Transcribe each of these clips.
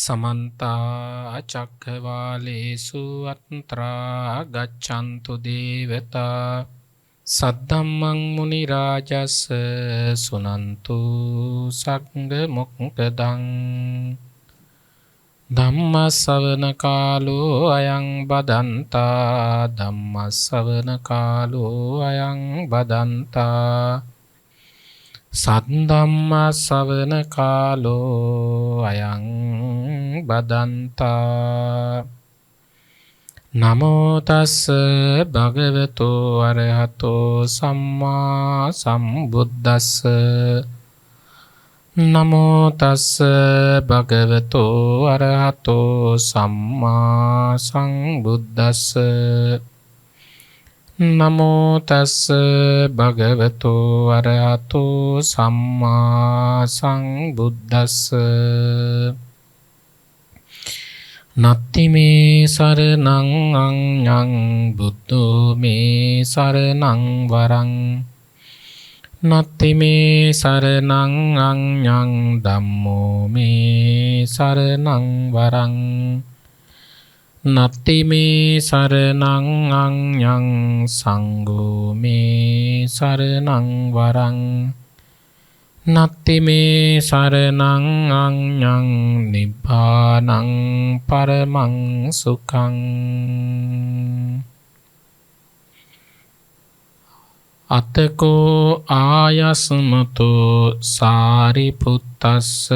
समन्ता चक्रवालेषु अत्रा गच्छन्तु देवता सद्धम्मं मुनिराजस्य सुनन्तु संघमुक्तदं धम्मश्रवणकालो अयं बदन्ता धम्मश्रवणकालो अयं बदन्ता सद्धम्मश्रवणकालो अयं बदन्ता नमो तस्स भगवतो अरहतो सम्मा सम्बुද්දස්ස नमो तस्स भगवतो अरहतो सम्मा सम्बुද්දස්ස नमो तस्स भगवतो अरहतो सम्मा सम्बुද්දස්ස नत्ति मे शरणं अඤ්ඤං බුද්ධෝ මේ शरणं वरं नत्ति मे शरणं अඤ්ඤං ධම්මෝ මේ शरणं वरं नत्ति मे शरणं अඤ්ඤං සංඝෝ මේ शरणं वरं नत्ति मे शरणं अඤ්ඤං निब्बानं परमं सुखं अतको आयस्मतो सारिपुत्तस्स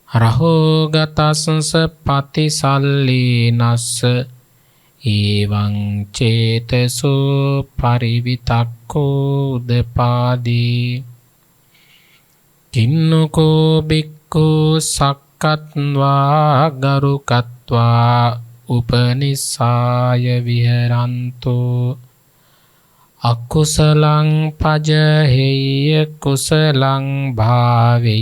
रहोगतस्स पतिसल्लीनस्स एवं चेतसो परिवितक्को उदपादी किन्नुको बिक्खु सक्कत्वा गरुकत्वा उपनिस्साय विहरन्तो अकुशलं पजहेय्य कुशलं भावेयाति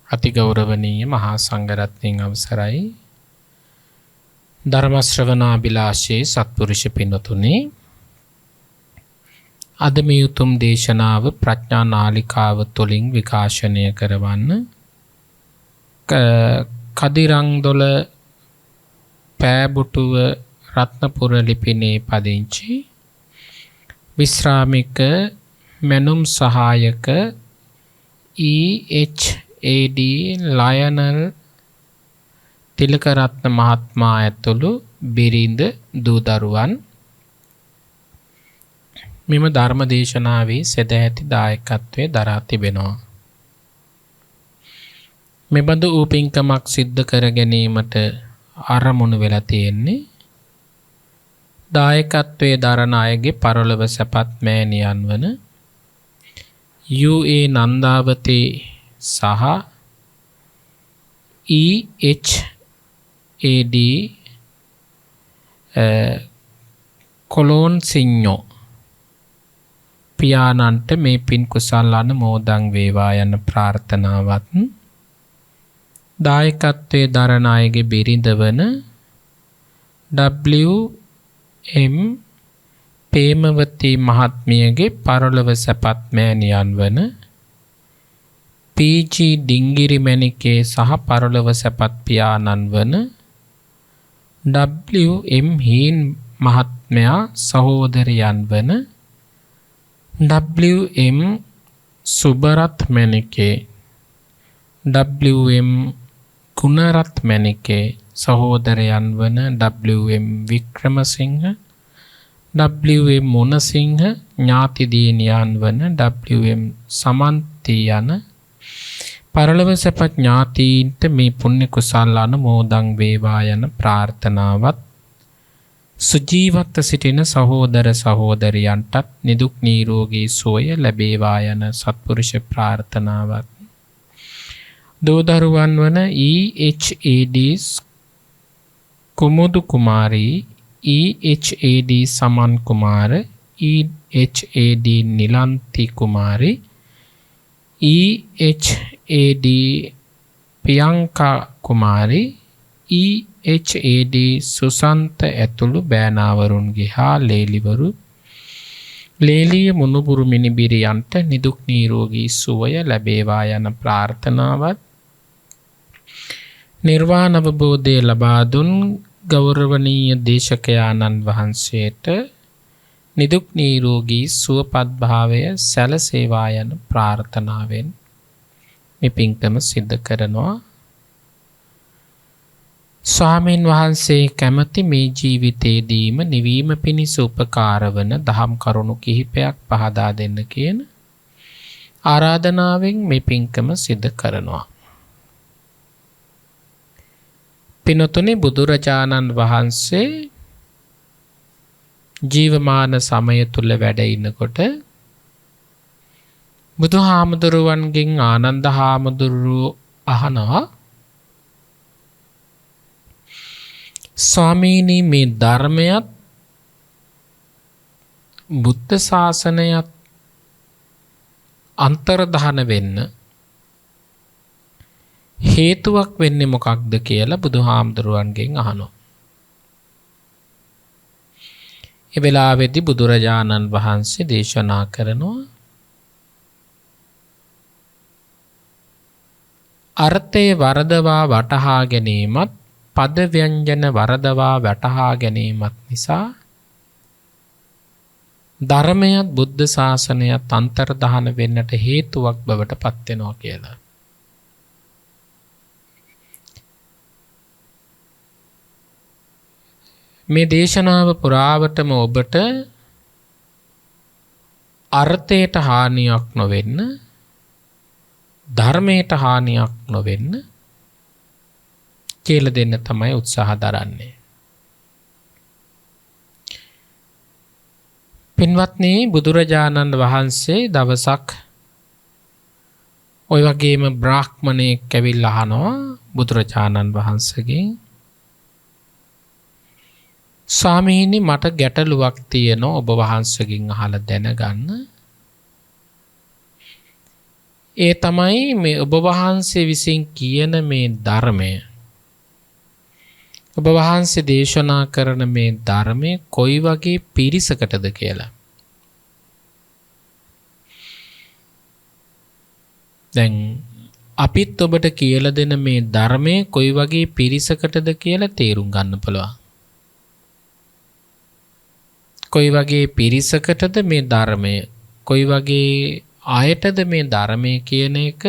अति गौरवनीय महासंඝරත්නයන් අවසරයි ධර්ම ශ්‍රවණාබිලාෂී සත්පුරුෂ පින්වතුනි අද මේ උතුම් දේශනාව ප්‍රඥා නාලිකාව තුළින් විකාශනය කරවන්න කදිරංදොල පෑබුටුව රත්නපුර ලිපිනේ පදිංචි විශ්‍රාමික මැනුම් සහායක EHAD ලයනල් තිලකරත්න මහත්මයා ඇතුළු බිරිඳ දූ දරුවන් මෙම ධර්ම දේශනාවේ සදැහැති දායකත්වයේ දරා තිබෙනවා. මෙබඳු වූ පින්කමක් සිද්ධ කර ගැනීමට ආරමුණු වෙලා තියෙන්නේ දායකත්වයේ දරන අයගේ පරලොව සැපත් මෑණියන් වන UA නන්දාවතී සහ EHAD කොලොන් සිඤ්ඤෝ පියාණන්ට මේ පින් කුසල් අනුමෝදන් වේවා යන ප්‍රාර්ථනාවත් දායකත්වයේ දරන අයගේ බිරිඳ වන WM පේමවතී මහත්මියගේ පරලොව සැපත් මෑණියන් වන PG ඩිංගිරි මැණිකේ සහ පරලොව සැපත් පියාණන් වන WM හීන් මහත්මයා සහෝදරයන් වන WM සුබරත් මැණිකේ WM ගුණරත් මැණිකේ සහෝදරයන් වන WM වික්‍රමසිංහ WM මොනසිංහ ඥාති දියණියන් වන WM සමන්ති යන පරලොව සැප ඥාතීන්ට මේ පුණ්‍ය කුසල් අනුමෝදන් වේවා යන ප්‍රාර්ථනාවත් සුජීවත්ව සිටින සහෝදර සහෝදරියන්ටත් නිදුක් නිරෝගී සුවය ලැබේවා යන සත්පුරුෂ ප්‍රාර්ථනාවත් දෝදරුවන් වන EHAD කුමුදු කුමාරී EHAD සමන් කුමාර EHAD නිලන්ති කුමාරී EHAD ප්‍රියංකා කුමාරී EHAD සුසන්ත ඇතුළු බෑනාවරුන්ගේ හා ලේලිවරු ලේලිය මුණුබුරු මිනිබිරියන්ට නිදුක් නිරෝගී සුවය ලැබේවා යන ප්‍රාර්ථනාවත් නිර්වාණ අවබෝධය ලබා දුන් ගෞරවනීය දේශකයාණන් වහන්සේට නිදුක් නිරෝගී සුවපත් භාවය සැලසේවා යන ප්‍රාර්ථනාවෙන් මේ පින්කම සිද්ධ කරනවා. ස්වාමීන් වහන්සේ කැමති මේ ජීවිතයේදීම නිවීම පිණිස උපකාර වන දහම් කරුණු කිහිපයක් පහදා දෙන්න කියන ආරාධනාවෙන් මේ පින්කම සිද්ධ කරනවා. පිනතුනි, බුදුරජාණන් වහන්සේ ජීවමාන සමය තුල වැඩ ඉන්නකොට බුදුහාමුදුරුවන්ගෙන් ආනන්ද හාමුදුරුවෝ අහනවා, ස්වාමීනි, මේ ධර්මයත් බුද්ධ ශාසනයත් අන්තර්ධාන වෙන්න හේතුවක් වෙන්නේ මොකක්ද කියලා බුදුහාමුදුරුවන්ගෙන් අහනවා. ඒ වෙලාවේදී බුදුරජාණන් වහන්සේ දේශනා කරනවා, අර්ථයේ වරදවා වටහා ගැනීමත් පද ව්‍යංජන වරදවා වටහා ගැනීමත් නිසා ධර්මයත් බුද්ධ ශාසනයත් අන්තර්ධාන වෙන්නට හේතුවක් බවට පත් වෙනවා කියලා. මේ දේශනාව පුරාවටම ඔබට අර්ථයට හානියක් නොවෙන්න, ධර්මයට හානියක් නොවෙන්න කියලා දෙන්න තමයි උත්සාහ දරන්නේ. පින්වත්නි, බුදුරජාණන් වහන්සේ දවසක් ඔය වගේම බ්‍රාහ්මණයෙක් ඇවිල්ලා අහනවා බුදුරජාණන් වහන්සේගෙන්, ස්වාමීනි, මට ගැටලුවක් තියෙනවා ඔබ වහන්සේගෙන් අහලා දැනගන්න. ඒ තමයි මේ ඔබ වහන්සේ විසින් කියන මේ ධර්මය, ඔබ වහන්සේ දේශනා කරන මේ ධර්මය කොයි වගේ පිරිසකටද කියලා. දැන් අපිත් ඔබට කියලා දෙන මේ ධර්මය කොයි වගේ පිරිසකටද කියලා තේරුම් ගන්න පුළුවන්. කොයි වගේ පිරිසකටද මේ ධර්මය, කොයි වගේ ආයතද මේ ධර්මය කියන එක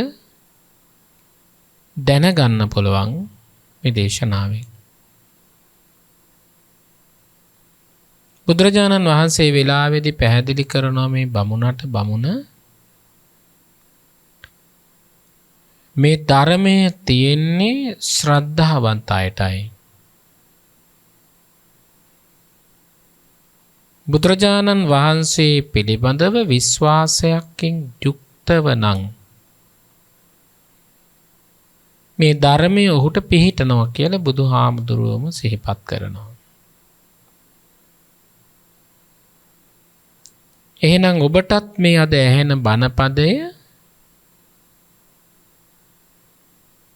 දැනගන්න පුළුවන් මේ දේශනාවෙන්. බුදුරජාණන් වහන්සේ වෙලාවේදී පැහැදිලි කරනවා මේ බමුණට, බමුණ මේ ධර්මය තියෙන්නේ ශ්‍රද්ධාවන්ත අයටයි. බුදුරජාණන් වහන්සේ පිළිබඳව විශ්වාසයකින් යුක්තව නම් මේ ධර්මය ඔහුට පිහිටනවා කියලා බුදුහාමුදුරුවම සිහිපත් කරනවා. එහෙනම් ඔබටත් මේ අද ඇහෙන බණපදය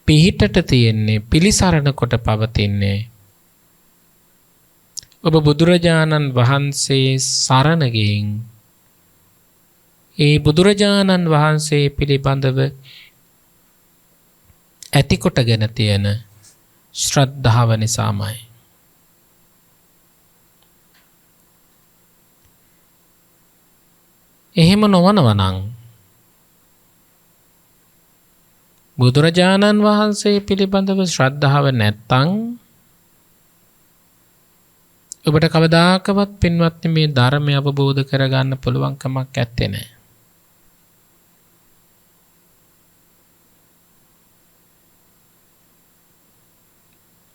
පිහිටට තියෙන්නේ, පිළිසරණ කොට පවතින්නේ ඔබ බුදුරජාණන් වහන්සේ සරණ ගිහින් ඒ බුදුරජාණන් වහන්සේ පිළිබඳව ඇතිකොටගෙන තියෙන ශ්‍රද්ධාව නිසාමයි. එහෙම නොවනවා නම්, බුදුරජාණන් වහන්සේ පිළිබඳව ශ්‍රද්ධාව නැත්තම් ඔබට කවදාකවත් පින්වත්නි මේ ධර්මය අවබෝධ කරගන්න පුළුවන් කමක් නැත්තේ නෑ.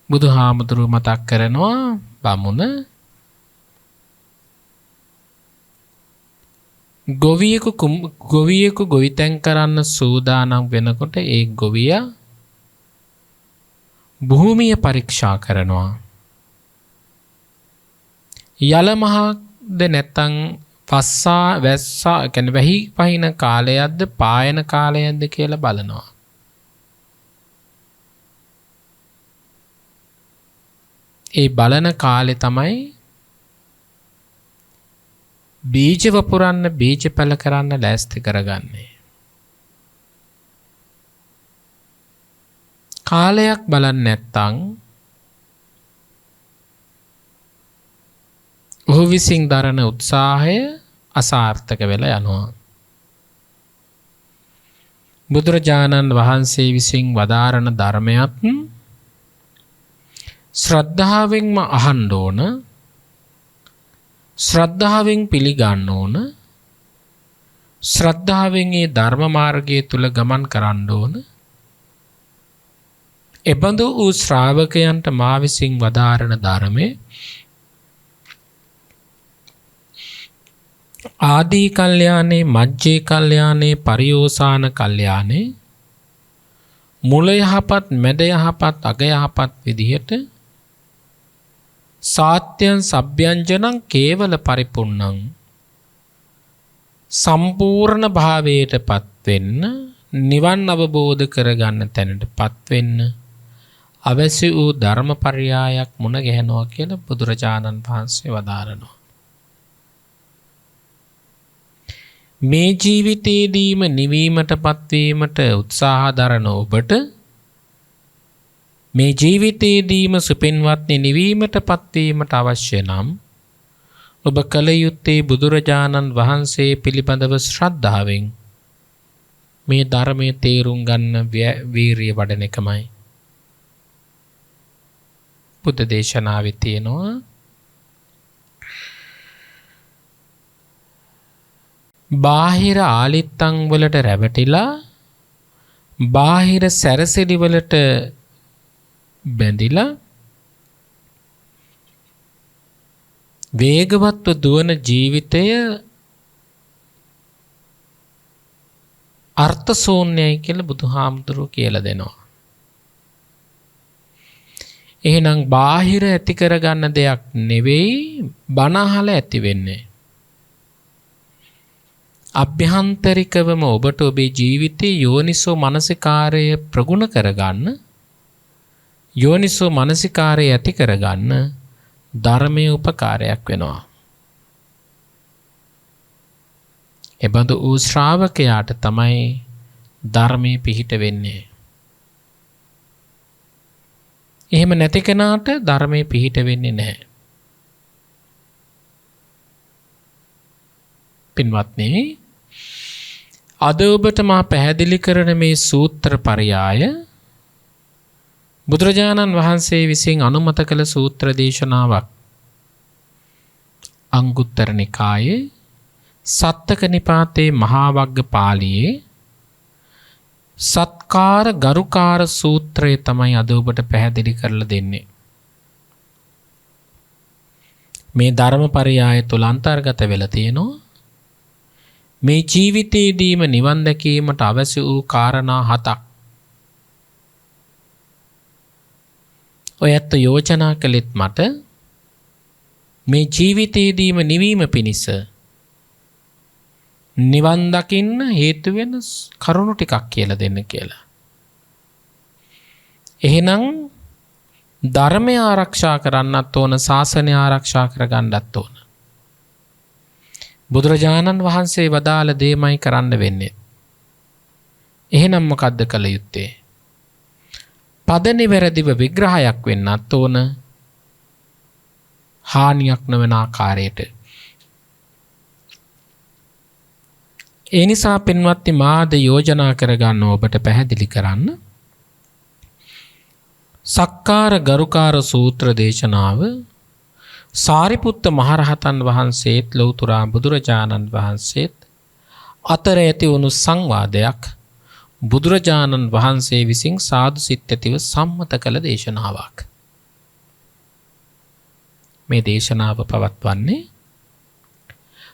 බුදුහාමුදුරුවෝ මතක් කරනවා, බමුණ ගොවියෙකු ගොවිතැන් කරන්න සූදානම් වෙනකොට ඒ ගොවියා භූමිය පරීක්ෂා කරනවා. යලමහක්ද නැත්තං පස්සා වැස්සා කියන්නේ වැහි පහින කාලයක්ද පායන කාලයක්ද කියලා බලනවා. ඒ බලන කාලේ තමයි බීජ වපුරන්න බීජ පැල කරන්න ලෑස්ති කරගන්නේ. කාලයක් බලන්නේ නැත්තම් ඔහු විසින් දරන උත්සාහය අසාර්ථක වෙලා යනවා. බුදුරජාණන් වහන්සේ විසින් වදාරන ධර්මයක් ශ්‍රද්ධාවෙන්ම අහන්න ඕන, ශ්‍රද්ධාවෙන් පිළිගන්න ඕන, ශ්‍රද්ධාවෙන් ඒ ධර්ම මාර්ගය තුල ගමන් කරන්න ඕන. එබඳු වූ ශ්‍රාවකයන්ට මා විසින් වදාරන ධර්මයේ ආදී කල්යාණේ, මජ්ජේ කල්යාණේ, පරියෝසాన කල්යාණේ මුල යහපත්, මැද යහපත්, අග යහපත් විදිහට සාත්‍යං සබ්බ්‍යංජනං කේවල පරිපූර්ණං සම්පූර්ණ භාවයටපත් වෙන්න, නිවන් අවබෝධ කරගන්න තැනටපත් වෙන්න අවශ්‍ය වූ ධර්මපරියායක් මුණ ගැහෙනවා කියලා බුදුරජාණන් වහන්සේ වදාරනවා. මේ ජීවිතයේදීම නිවීමටපත් වීමට උත්සාහ දරන ඔබට මේ ජීවිතයේදීම සුපින්වත්නි නිවීමටපත් වීමට අවශ්‍ය නම් ඔබ කල යුත්තේ බුදුරජාණන් වහන්සේ පිළිබඳව ශ්‍රද්ධාවෙන් මේ ධර්මයේ තේරුම් ගන්න වීරිය වඩන එකමයි. බුද්ධ දේශනාවේ තියෙනවා බාහිර ආලිත්තන් වලට රැවටිලා, බාහිර සැරසිලි වලට බැඳිලා වේගවත්ව දුවන ජීවිතය අර්ථ ශූන්‍යයි කියලා බුදුහාමුදුරුවෝ කියලා දෙනවා. එහෙනම් බාහිර ඇති කරගන්න දෙයක් නෙවෙයි බණ අහලා ඇති වෙන්නේ. අභ්‍යන්තරිකවම ඔබට ඔබේ ජීවිතයේ යෝනිසෝ මනසිකාරය ප්‍රගුණ කරගන්න, යෝනිසෝ මනසිකාරය ඇති කරගන්න ධර්මයේ උපකාරයක් වෙනවා. එබඳු වූ ශ්‍රාවකයාට තමයි ධර්මයේ පිහිට වෙන්නේ. එහෙම නැති කෙනාට ධර්මයේ පිහිට වෙන්නේ නැහැ. පින්වත්නි, අද ඔබට මා පැහැදිලි කරන මේ සූත්‍ර පරයය බුදුරජාණන් වහන්සේ විසින් අනුමත කළ සූත්‍ර දේශනාවක්. අංගුත්තර නිකායේ සත්තක නිපාතේ මහා වග්ග පාළියේ සත්කාර ගරුකාර සූත්‍රය තමයි අද ඔබට පැහැදිලි කරලා දෙන්නේ. මේ ධර්ම පරයය තුල අන්තර්ගත වෙලා තියෙනවා මේ ජීවිතයේදීම නිවන් දැකීමට අවශ්‍ය වූ කාරණා 7ක්. ඔයත් යෝජනා කළෙත් මට මේ ජීවිතයේදීම නිවීම පිණිස නිවන් දකින්න හේතු වෙන කරුණු ටිකක් කියලා දෙන්න කියලා. එහෙනම් ධර්මය ආරක්ෂා කරන්නත් ඕන, ශාසනය ආරක්ෂා කරගන්නත් ඕන. බුදුරජාණන් වහන්සේ වදාළ දේමයි කරන්න වෙන්නේ. එහෙනම් මොකද්ද කළ යුත්තේ? පද නිවැරදිව විග්‍රහයක් වෙන්නත් ඕන, හානියක් නොවන ආකාරයට. ඒ නිසා පින්වත්නි, මාද යෝජනා කරගන්න ඔබට පැහැදිලි කරන්න සක්කාර ගරුකාර සූත්‍ර දේශනාව සාරිපුත්ත මහරහතන් වහන්සේත් ලෞතර බුදුරජාණන් වහන්සේත් අතර ඇති වුණු සංවාදයක් බුදුරජාණන් වහන්සේ විසින් සාදු සිත් ඇතිව සම්මත කළ දේශනාවක්. මේ දේශනාව පවත්වන්නේ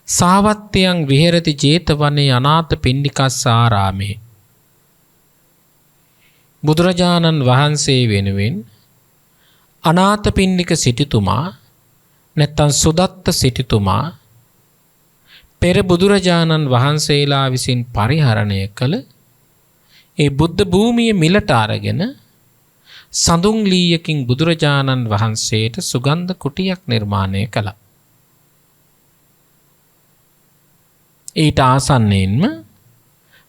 සාවත්‍යයන් විහෙරති ජේතවනේ අනාථ පිණ්ඩිකස්සාරාමේ. බුදුරජාණන් වහන්සේ වෙනුවෙන් අනාථ පිණ්ඩික සිටුතුමා නැත්තම් සුදත්ත සිටුතුමා පෙර බුදුරජාණන් වහන්සේලා විසින් පරිහරණය කළ ඒ බුද්ධ භූමිය මිලට අරගෙන සඳුන් ලීයකින් බුදුරජාණන් වහන්සේට සුගන්ධ කුටියක් නිර්මාණය කළා. ඊට ආසන්නයෙන්ම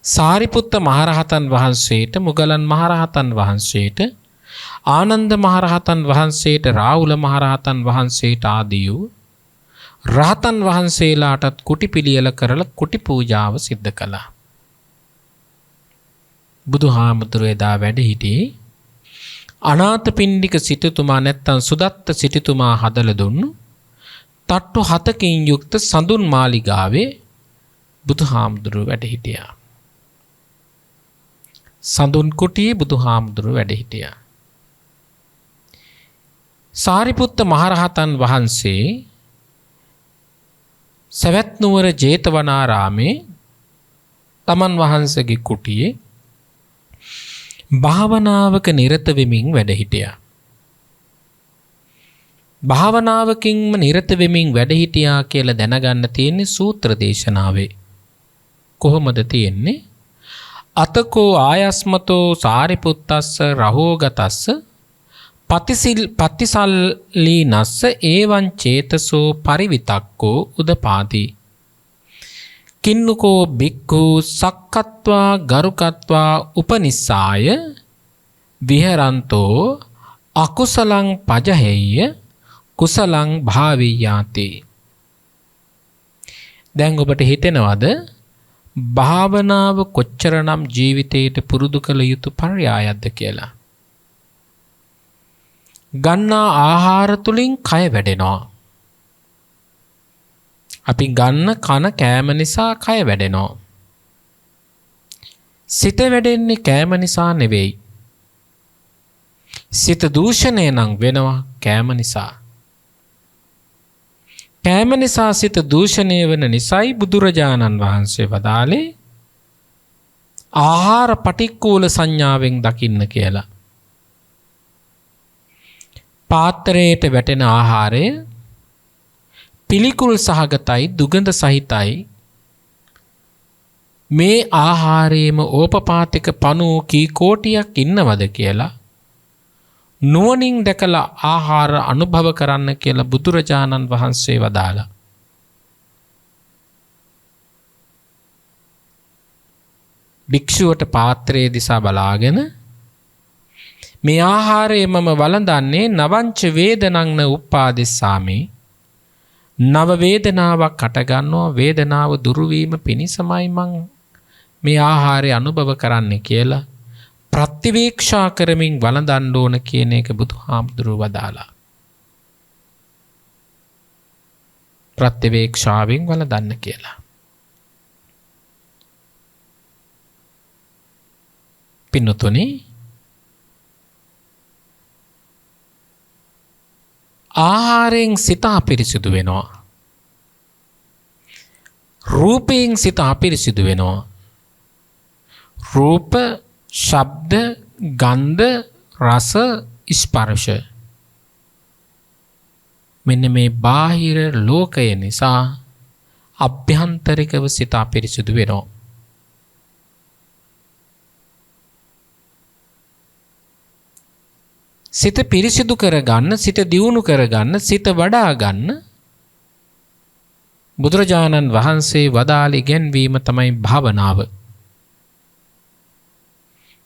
සාරිපුත්ත මහරහතන් වහන්සේට, මුගලන් මහරහතන් වහන්සේට, ආනන්ද මහරහතන් වහන්සේට, රාහුල මහරහතන් වහන්සේට ආදී වූ රහතන් වහන්සේලාටත් කුටි පිළියෙල කරලා කුටි පූජාව සිද්ධ කළා. බුදුහාමුදුරුවෝ එදා වැඩ සිටියේ අනාථපිණ්ඩික සිටුතුමා නැත්තම් සුදත්ත සිටුතුමා හදලා දුන්නු තට්ටු 7කින් යුක්ත සඳුන් මාලිගාවේ බුදුහාමුදුරුවෝ වැඩ සිටියා. සඳුන් කුටියේ බුදුහාමුදුරුවෝ වැඩ සිටියා. සාරිපුත්ත මහරහතන් වහන්සේ සවැත් නුවර ජේතවනාරාමේ තමන් වහන්සේගේ කුටියේ භාවනාවක නිරත වෙමින් වැඩ සිටියා. භාවනාවකින්ම නිරත වෙමින් වැඩ සිටියා කියලා දැනගන්න තියෙන්නේ සූත්‍ර දේශනාවේ. කොහොමද තියෙන්නේ? අතකෝ ආයස්මතෝ සාරිපුත්තස්ස රහෝගතස්ස පතිසල්ලීනස්ස ඒවං චේතසෝ පරිවිතක්කෝ උදපාති. කින්නුකෝ බික්ඛු සක්කත්වා ගරුකත්වා උපනිස්සාය විහරන්තෝ අකුසලං පජහෙය්‍ය කුසලං භාවියාති. දැන් ඔබට හිතෙනවද භාවනාව කොච්චරනම් ජීවිතයට පුරුදු කළ යුතු පර්යායක්ද කියලා? ගන්නා ආහාර තුලින් කය වැඩෙනවා. අපි ගන්න කන කෑම නිසා කය වැඩෙනවා. සිත වැඩෙන්නේ කෑම නිසා නෙවෙයි. සිත දූෂණය නම් වෙනවා කෑම නිසා. කෑම නිසා සිත දූෂණය වෙන නිසායි බුදුරජාණන් වහන්සේ වදාළේ ආහාර පටික්කුල සංඥාවෙන් දකින්න කියලා. පාත්‍රයට වැටෙන ආහාරය පිළිකුල් සහගතයි, දුගඳ සහිතයි. මේ ආහාරයේම ඕපපාතික පණු කී කෝටියක් ඉන්නවද කියලා නුවණින් දැකලා ආහාර අනුභව කරන්න කියලා බුදුරජාණන් වහන්සේ වදාළා. භික්ෂුවට පාත්‍රයේ දිසා බලාගෙන මේ ආහාරය මම වළඳන්නේ නවංච වේදනං උප්පාදෙස්සාමි. නව වේදනාවක් අටගන්නවා, වේදනාව දුරු වීම පිණිසමයි මං මේ ආහාරය අනුභව කරන්නේ කියලා ප්‍රතිවීක්ෂා කරමින් වළඳන්න ඕන කියන එක බුදුහාමුදුරුවෝ වදාලා. ප්‍රතිවීක්ෂාවෙන් වළඳන්න කියලා. පින්නතුනි, ආහාරයෙන් සිත අපිරිසිදු වෙනවා. රූපයෙන් සිත අපිරිසිදු වෙනවා. රූප, ශබ්ද, ගන්ධ, රස, ස්පර්ශ. මෙන්න මේ බාහිර ලෝකය නිසා අභ්‍යන්තරිකව සිත අපිරිසිදු වෙනවා. සිත පිරිසිදු කරගන්න, සිත දියුණු කරගන්න, සිත වඩා ගන්න බුදුරජාණන් වහන්සේ වදාළ ඉගැන්වීම තමයි භාවනාව.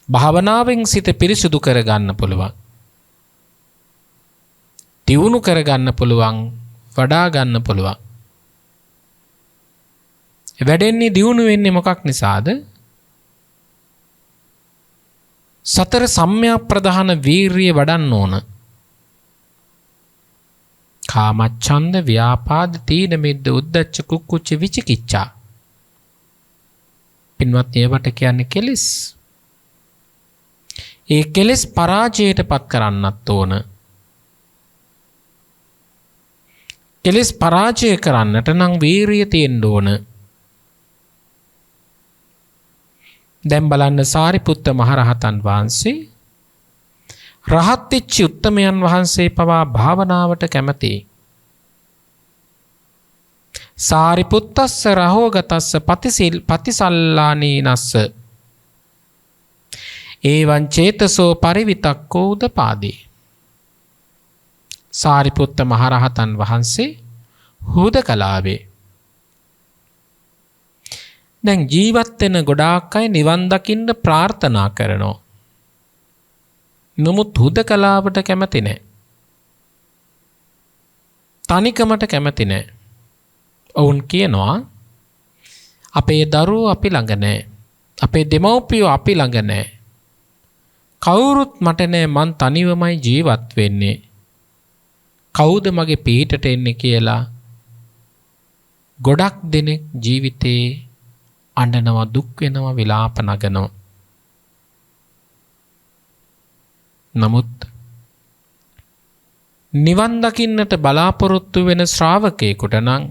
භාවනාවෙන් සිත පිරිසිදු කරගන්න පුළුවන්, දියුණු කරගන්න පුළුවන්, වඩා ගන්න පුළුවන්. වැඩෙන්නේ දියුණු වෙන්නේ මොකක් නිසාද? සතර සම්‍යක් ප්‍රධාන වීරිය වඩන්න ඕන. කාමච්ඡන්ද, ව්‍යාපාද, තීන මිද්ද, උද්ධච්ච, කුක්කුච්ච, විචිකිච්ඡා. පින්වත් ඒවට කියන්නේ කෙලෙස්. ඒ කෙලෙස් පරාජයට පත් කරන්නත් ඕන. කෙලෙස් පරාජය කරන්නට නම් වීරිය තියෙන්න ඕන. දැන් බලන්න සාරිපුත්ත මහරහතන් වහන්සේ රහත් වෙච්ච උත්තමයන් වහන්සේ පවා භාවනාවට කැමතියි. සාරිපුත්තස්ස රහෝගතස්ස පතිසල්ලානීනස්ස ඒවං චේතසෝ පරිවිතක්කෝ උදපාදී. සාරිපුත්ත මහරහතන් වහන්සේ හුදකලාවේ දැන් ජීවත් වෙන ගොඩාක් අය නිවන් දකින්න ප්‍රාර්ථනා කරනවා. නමුත් හුදකලාවට කැමති නැහැ. තනිකමට කැමති නැහැ. ඔවුන් කියනවා අපේ දරුවෝ අපි ළඟ නැහැ. අපේ දෙමව්පියෝ අපි ළඟ නැහැ. කවුරුත් මට නැහැ, මං තනිවමයි ජීවත් වෙන්නේ. කවුද මගේ පිටට එන්නේ කියලා ගොඩක් දෙනෙක් ජීවිතේ අඬනවා, දුක් වෙනවා, විලාප නගනවා. නමුත් නිවන් දකින්නට බලාපොරොත්තු වෙන ශ්‍රාවකයෙකුට නම්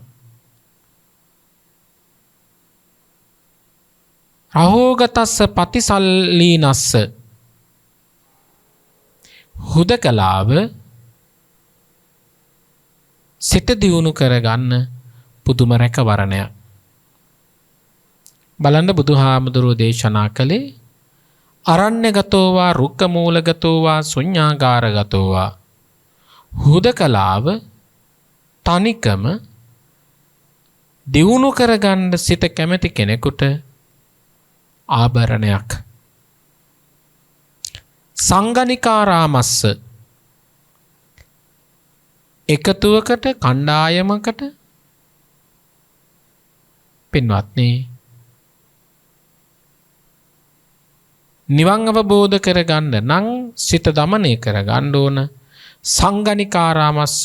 රහෝගතස්ස පතිසල්ලීනස්ස හුදකලාව සිත දියුණු කරගන්න පුදුම රැකවරණයක්. බලන්න බුදුහාමුදුරුවෝ දේශනා කළේ අරණ්‍යගතෝවා රුක්කමූලගතෝවා ශුඤ්ඤාගාරගතෝවා හුදකලාව තනිකම දියුණු කරගන්න සිත කැමති කෙනෙකුට ආභරණයක්. සංගනිකාරාමස්ස එකතුවකට කණ්ඩායමකට පින්වත්නි නිවන් අවබෝධ කරගන්න නම් සිත දමනය කරගන්න ඕන. සංගනිකාරාමස්ස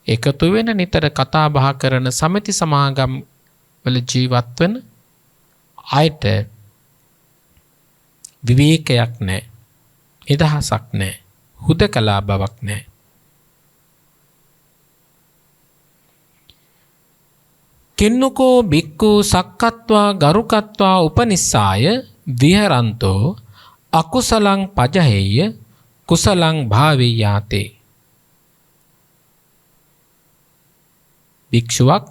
එකතු වෙන නිතර කතා බහ කරන සමිති සමාගම් වල ජීවත් වෙන අයට විවේකයක් නැහැ, නිදහසක් නැහැ, හුදකලා බවක් නැහැ. කින්නකෝ බික්කු සක්කත්වා ගරුකත්වා උපනිස්සාය විහරන්තෝ අකුසලං පජහෙය්‍ය කුසලං භාවීයාතේ. භික්ෂුවක්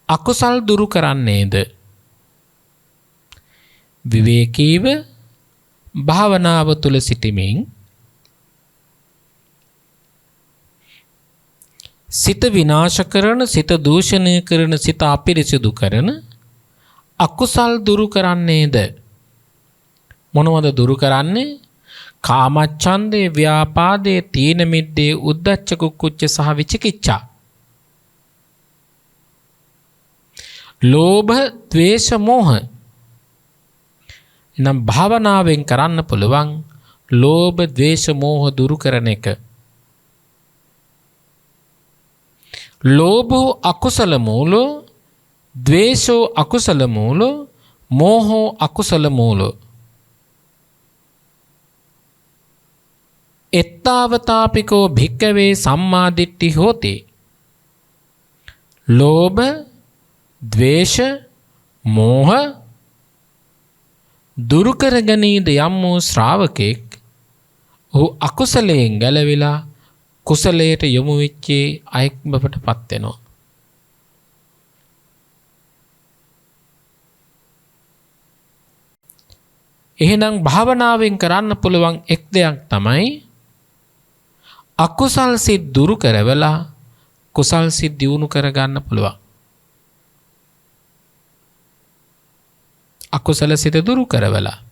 අකුසල් දුරු කරන්නේද විවේකීව භාවනාව තුල සිටීමෙන් සිත විනාශ කරන, සිත දූෂණය කරන, සිත අපිරිසිදු කරන අකුසල් දුරු කරන්නේද? මොනවද දුරු කරන්නේ? කාමච්ඡන්දේ, ව්‍යාපාදේ, තීන මිද්දේ, උද්ධච්ච කුක්කුච්ච සහ විචිකිච්ඡා. ලෝභ, ද්වේෂ, මෝහ. නම් භාවනාවෙන් කරන්න පුළුවන් ලෝභ, ද්වේෂ, මෝහ දුරු කරන එක. ලෝභෝ අකුසල මූලෝ, ද්වේෂෝ අකුසල මූලෝ, මෝහෝ අකුසල මූලෝ. එත්තාවතාපිකෝ භික්කවේ සම්මාදිට්ඨි හෝති. ලෝභ, ද්වේෂ, මෝහ දුරු කරගනීද යම් වූ ශ්‍රාවකෙක් ඔහු අකුසලයෙන් ගැලවිලා කුසලයට යොමු වෙච්ච අයෙක් බවට පත් වෙනවා. එහෙනම් භාවනාවෙන් කරන්න පුළුවන් එක් දෙයක් තමයි අකුසල් සිත් දුරු කරවලා කුසල් සිත් දියුණු කරගන්න පුළුවන්. අකුසල සිත දුරු කරවලා.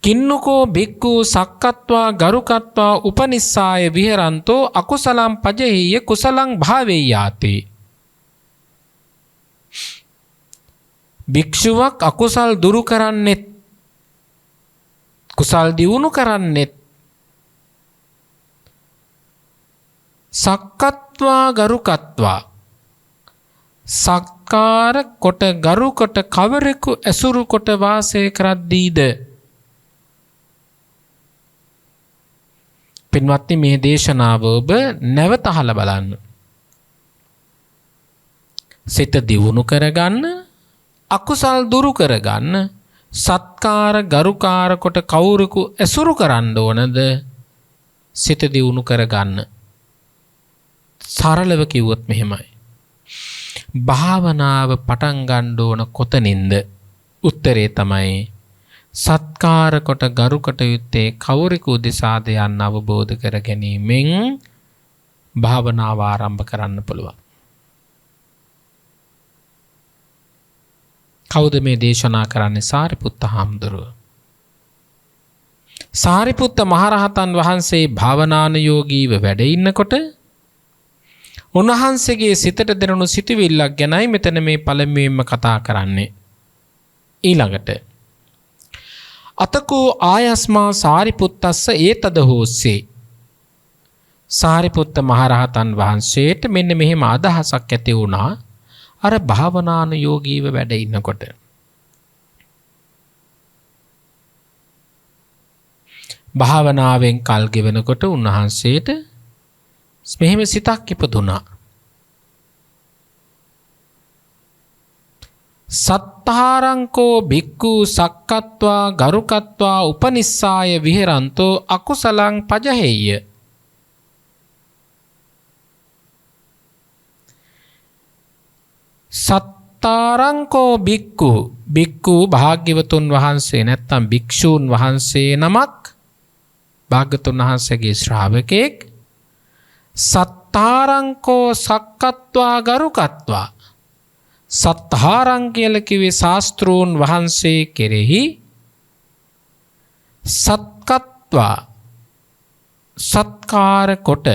කින්නකෝ බික්කු සක්කත්වා ගරුකත්වා උපනිස්සාය විහරන්තෝ අකුසලං පජෙය්‍ය කුසලං භාවේයාති. භික්ෂුවක් අකුසල් දුරු කරන්නෙත් කුසල් දියුණු කරන්නෙත් සක්කත්වා ගරුකත්වා සක්කාර කොට ගරු කොට කවරෙකු ඇසුරු කොට වාසය කරද්දීද. පින්වත්නි මේ දේශනාව ඔබ නැවත අහලා බලන්න. සිත දියුණු කරගන්න, අකුසල් දුරු කරගන්න, සත්කාර ගරුකාර කොට කවුරුකු ඇසුරු කරන්න ඕනද? සිත දියුණු කරගන්න. සරලව කිව්වොත් මෙහෙමයි. භාවනාව පටන් ගන්න ඕන කොතනින්ද? උත්තරේ තමයි සත්කාර කොට ගරු කොට යුත්තේ කවුරුකු උදෙසාද යන්න අවබෝධ කර ගැනීමෙන් භාවනාව ආරම්භ කරන්න පුළුවන්. කවුද මේ දේශනා කරන්නේ? සාරිපුත්ත හාමුදුරුව. සාරිපුත්ත මහරහතන් වහන්සේ භාවනානුයෝගීව වැඩ ඉන්නකොට උන්වහන්සේගේ සිතට දැනුණු සිතුවිල්ලක් ගැනයි මෙතන මේ පළමුවෙන්ම කතා කරන්නේ. ඊළඟට අතකෝ ආයස්මා සාරිපුත්තස්ස ඒතද හෝස්සේ. සාරිපුත්ත මහරහතන් වහන්සේට මෙන්න මෙහෙම අදහසක් ඇති වුණා අර භාවනානුයෝගීව වැඩ ඉන්නකොට. භාවනාවෙන් කල් ගෙවනකොට උන්වහන්සේට මෙහෙම සිතක් ඉපදුනා. සත්තාරංකෝ භික්ඛු සක්කත්වා ගරුකත්වා උපනිස්සාය විහෙරන්තෝ අකුසලං පජහෙය්‍ය. සත්තාරංකෝ භික්ඛු, භික්ඛු භාග්‍යවතුන් වහන්සේ නැත්තම් භික්ෂූන් වහන්සේ නමක්, භාග්‍යවතුන් වහන්සේගේ ශ්‍රාවකෙක්. සත්තාරංකෝ සක්කත්වා ගරුකත්වා, සත්තාරං කියලා කිව්වේ ශාස්ත්‍රූන් වහන්සේ කෙරෙහි සත්කත්වා සත්කාර කොට,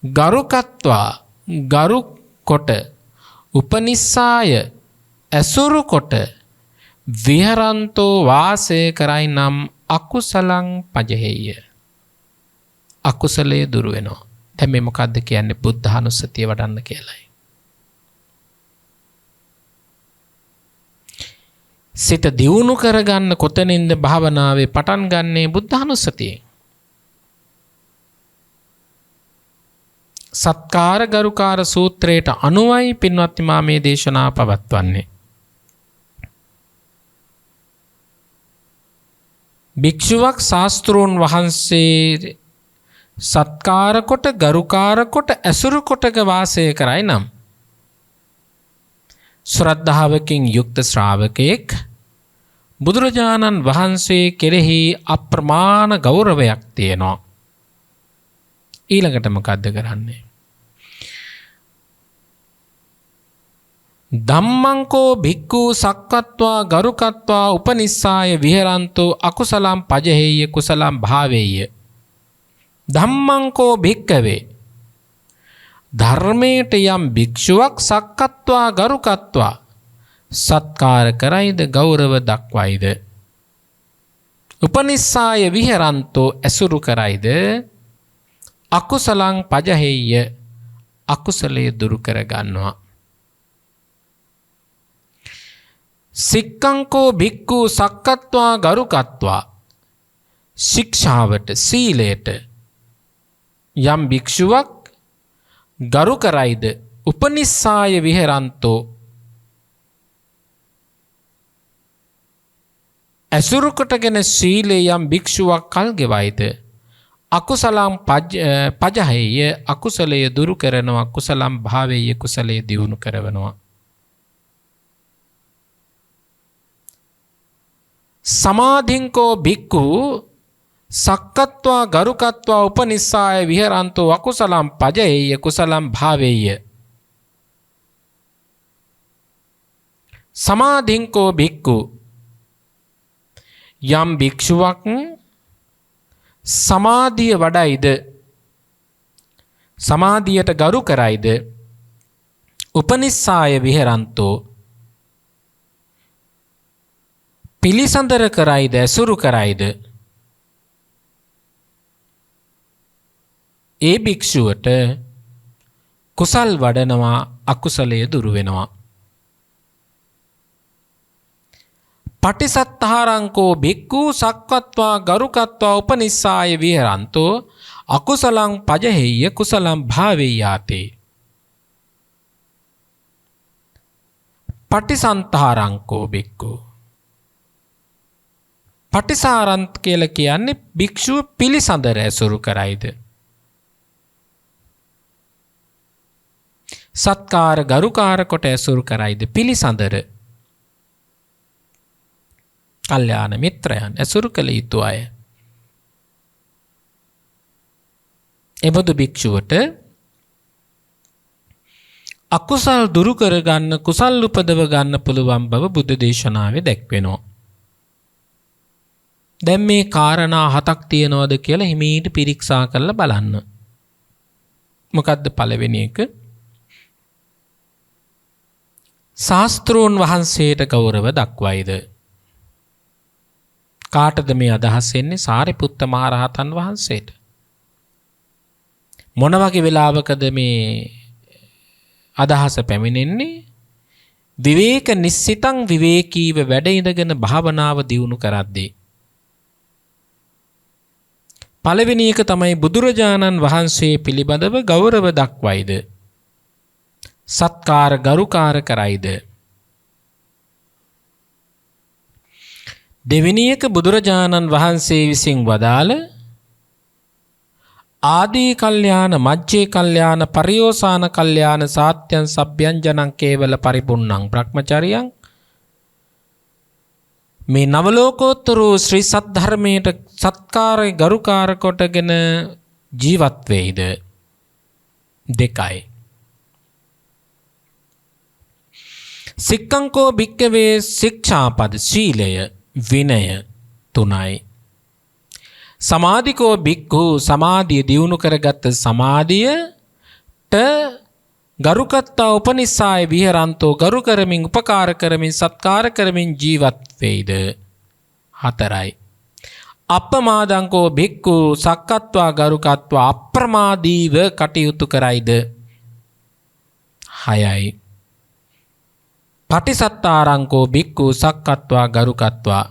ගරුකත්වා ගරු කොට, උපනිස්සාය ඇසුරු කොට, විහරන්තෝ වාසය කරයි නම් අකුසලං පජහෙය්‍ය. අකුසලයේ දුරු වෙනවා. දැන් මේ මොකද්ද කියන්නේ? බුද්ධානුස්සතිය වඩන්න කියලායි. සිත දියුණු කරගන්න කොතනින්ද භාවනාවේ පටන් ගන්නේ? බුද්ධානුස්සතියෙන්. සත්කාර ගරුකාර සූත්‍රයට අනුවයි පින්වත්නි මා මේ දේශනා පවත්වන්නේ. භික්ෂුවක් ශාස්ත්‍රූන් වහන්සේ සත්කාර කොට, ගරුකාර කොට, ඇසුරු කොටක වාසය කරයි නම් ශ්‍රද්ධාවකින් යුක්ත ශ්‍රාවකයෙක් බුදුරජාණන් වහන්සේ කෙරෙහි අප්‍රමාණ ගෞරවයක් තියෙනවා. ඊළඟට මොකද්ද කරන්නේ? ධම්මංකෝ භික්ඛු සක්කත්වා ගරුකත්වා උපනිස්සාය විහෙරන්තෝ අකුසලං පජහෙය්‍ය කුසලං භාවේය. ධම්මංකෝ භික්ඛවේ, ධර්මයට යම් භික්ෂුවක් සක්කත්වා ගරුකත්වා සත්කාර කරයිද, ගෞරව දක්වයිද, උපනිස්සාය විහෙරන්තෝ ඇසුරු කරයිද, අකුසලං පජහෙය්‍ය අකුසලයේ දුරු කර ගන්නවා. සික්ඛංකෝ භික්ඛු සක්කත්වා ගරුකත්වා, ශික්ෂාවට සීලයට යම් භික්ෂුවක් ගරු කරයිද, උපනිස්සාය විහෙරන්තෝ ඇසුරු කොටගෙන සීලේ යම් භික්ෂුවක් කල් ගෙවයිද, අකුසලං පජහෙය්‍ය අකුසලයේ දුරු කරනවා, කුසලං භාවේය කුසලයේ දියුණු කරවනවා. සමාධින්කෝ භික්ඛු සක්කත්වා ගරුකත්වා උපනිස්සාය විහෙරන්තෝ අකුසලං පජහෙය්‍ය කුසලං භාවේය. සමාධින්කෝ භික්ඛු, යම් භික්ෂුවක් සමාධිය වඩයිද, සමාධියට ගරු කරයිද, උපනිස්සාය විහෙරන්තෝ පිළිසඳර කරයිද, ඇසුරු කරයිද, ඒ භික්ෂුවට කුසල් වඩනවා, අකුසලය දුරු වෙනවා. පටිසත්තාරංකෝ භික්ඛු සක්කත්වා ගරුකත්වා උපනිස්සාය විහෙරන්තෝ අකුසලං පජහෙය්‍ය කුසලං භාවේයාතේ. පටිසන්තාරංකෝ භික්ඛු, පටිසාරන්ත කියලා කියන්නේ භික්ෂුව පිළිසඳර ඇසුරු කරයිද, සත්කාර ගරුකාර කොට ඇසුරු කරයිද, පිළිසඳර කල්යාණ මිත්‍රයන් ඇසුරු කළ යුතු අය. එබඳු භික්ෂුවට අකුසල් දුරු කරගන්න කුසල් උපදව ගන්න පුළුවන් බව බුද්ධ දේශනාවේ දැක්වෙනවා. දැන් මේ කාරණා 7ක් තියනවද කියලා හිමීට පිරික්සා කරලා බලන්න. මොකද්ද පළවෙනි එක? ශාස්ත්‍රෝන් වහන්සේට ගෞරව දක්වයිද? කාටද මේ අදහස් එන්නේ? සාරිපුත්ත මහරහතන් වහන්සේට. මොන වගේ වෙලාවකද මේ අදහස පැමිණෙන්නේ? විවේක නිස්සිතං විවේකීව වැඩ ඉඳගෙන භාවනාව දියුණු කරද්දී. පළවෙනි එක තමයි බුදුරජාණන් වහන්සේ පිළිබඳව ගෞරව දක්වයිද? සත්කාර ගරුකාර කරයිද? දෙවෙනි එක බුදුරජාණන් වහන්සේ විසින් වදාළ ආදී කල්යාණ මජ්ජේ කල්යාණ පරියෝසాన කල්යාණ සාත්‍යං සබ්බ්‍යංජනං කේවල පරිපුන්නං බ්‍රහ්මචර්යං මේ නවලෝකෝත්තර ශ්‍රී සද්ධර්මයට සත්කාරය ගරුකාර කොටගෙන ජීවත් වෙයිද? දෙකයි. සික්ඛංකෝ භික්ඛවේ ශික්ෂාපද සීලය විනය තුනයි. සමාධිකෝ භික්ඛු සමාධිය දියුණු කරගත් සමාධියට ගරුකත්තා උපනිස්සාය විහරන්තෝ ගරු කරමින් උපකාර කරමින් සත්කාර කරමින් ජීවත් වේද? හතරයි. අප්පමාදංකෝ භික්ඛු සක්කත්වා ගරුකත්වා අප්‍රමාදීව කටයුතු කරයිද? හයයි. පටිසත්තාරංකෝ භික්ඛු සක්කත්වා ගරුකත්වා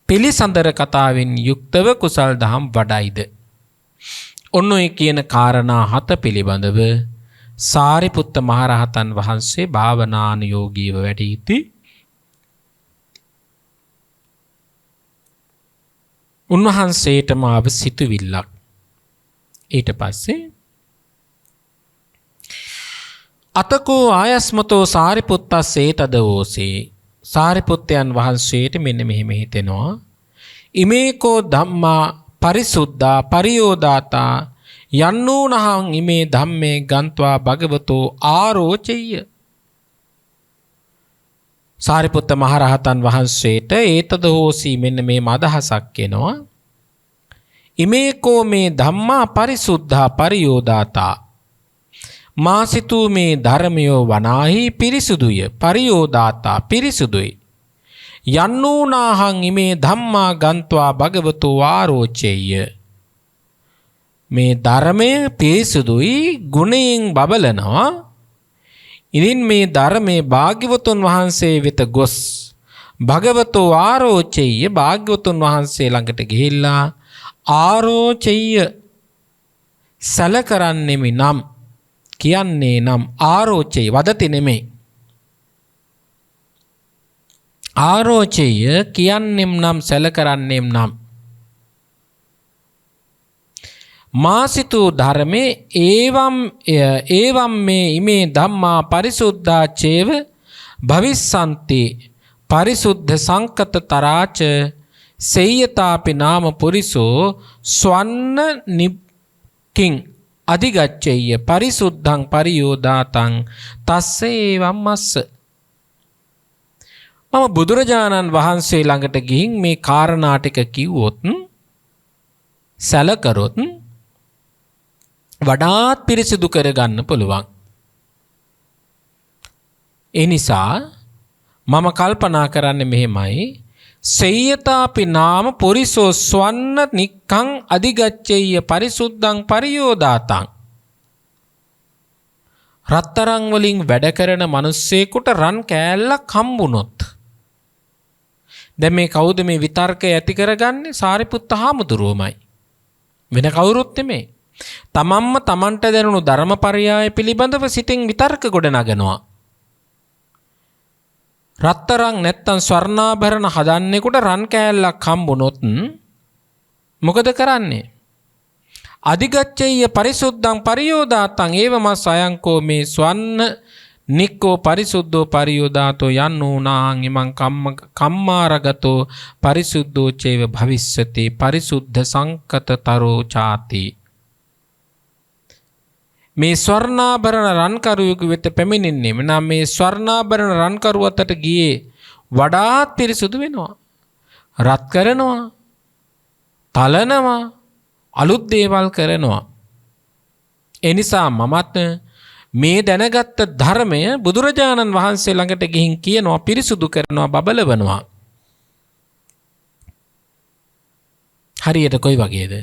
පිළිසඳර කතාවෙන් යුක්තව කුසල් දහම් වඩයිද? ඔන්න ඔය කියන කාරණා 7 පිළිබඳව සාරිපුත්ත මහරහතන් වහන්සේ භාවනානුයෝගීව වැඩ සිටි. උන්වහන්සේටම ආව සිතුවිල්ලක්. ඊට පස්සේ අතකෝ ආයස්මතෝ සාරිපුත්තස්සේ තදවෝසේ සාරිපුත්තයන් වහන්සේට මෙන්න මෙහෙම හිතෙනවා. ඉමේකෝ ධම්මා පරිසුද්ධා පරියෝදාතා යන්නූනහං ඉමේ ධම්මේ ගන්්වා භගවතෝ ආරෝචෙය්‍ය. සාරිපුත්ත මහරහතන් වහන්සේට ඒතද හෝසී මෙන්න මේ අදහසක් එනවා. ඉමේකෝ මේ ධම්මා පරිසුද්ධා පරියෝදාතා මා සිතූ මේ ධර්මයෝ වනාහි පිරිසුදුය පරියෝදාතා පිරිසුදුයි. යන්නූනාහං ඉමේ ධම්මා ගන්්වා භගවතෝ ආරෝචෙය්‍ය. මේ ධර්මය පිරිසුදුයි ගුණයෙන් බබලනවා. ඉතින් මේ ධර්මයේ භාග්‍යවතුන් වහන්සේ වෙත ගොස් භගවතෝ ආරෝචෙය්‍ය භාග්‍යවතුන් වහන්සේ ළඟට ගිහිල්ලා ආරෝචෙය්‍ය සැලකරන්නෙමි නම් කියන්නේ නම් ආරෝචෙය්‍ය වදති නෙමෙයි. ආරෝචෙය්‍ය කියන්නෙම් නම් සැලකරන්නෙම් නම් මාසිතූ ධර්මේ ඒවම් මේ ඉමේ ධම්මා පරිසුද්ධා චේව භවිස්සන්ති පරිසුද්ධ සංකත තරාච සේයතාපි නාම පුරිසෝ ස්වන්න නිකින් අධිගච්ඡෙය්‍ය පරිසුද්ධං පරියෝදාතං තස්සේ එවම් මස්ස. මම බුදුරජාණන් වහන්සේ ළඟට ගිහින් මේ කාරණා ටික කිව්වොත් සැලකරොත් වඩාත් පිරිසිදු කරගන්න පුළුවන්. ඒ නිසා මම කල්පනා කරන්නේ මෙහෙමයි. සේයතාපි නාම පුරිසෝ ස්වන්න නික්ඛං අධිගච්ඡෙය්‍ය පරිසුද්ධං පරියෝදාතං. රත්තරන් වලින් වැඩ කරන මිනිස්සෙකුට රන් කෑල්ලක් හම්බුනොත් දැන් මේ කවුද මේ විතර්කය ඇති කරගන්නේ? සාරිපුත්ත හාමුදුරුවෝමයි. වෙන කවුරුත් නෙමෙයි. තමන්ම තමන්ට දැනුණු ධර්මපරයය පිළිබඳව සිතින් විතර්ක ගොඩ නගනවා. රත්තරන් නැත්තම් ස්වර්ණාභරණ හදන්නෙකුට රන් කෑල්ලක් හම්බුනොත් මොකද කරන්නේ? අධිගච්ඡෙය්‍ය පරිසුද්ධං පරියෝදාතං ඒවමස් අයංකෝ මේ ස්වන්න නික්කෝ පරිසුද්ධෝ පරියෝදාතෝ යන්නූනාං ඉමං කම්මාරගතෝ පරිසුද්ධෝ චේව භවිස්සති පරිසුද්ධ සංකතතරෝ ചാති. මේ ස්වර්ණාභරණ රන්කරුවෙකු වෙත පැමිණෙන්නේ නම් මේ ස්වර්ණාභරණ රන්කරුව අතට ගියේ වඩාත් පිරිසුදු වෙනවා. රත් කරනවා, තලනවා, අලුත් දේවල් කරනවා. ඒ නිසා මමත් මේ දැනගත්ත ධර්මය බුදුරජාණන් වහන්සේ ළඟට ගිහින් කියනවා, පිරිසුදු කරනවා, බබලවනවා. හරියට කොයි වගේද?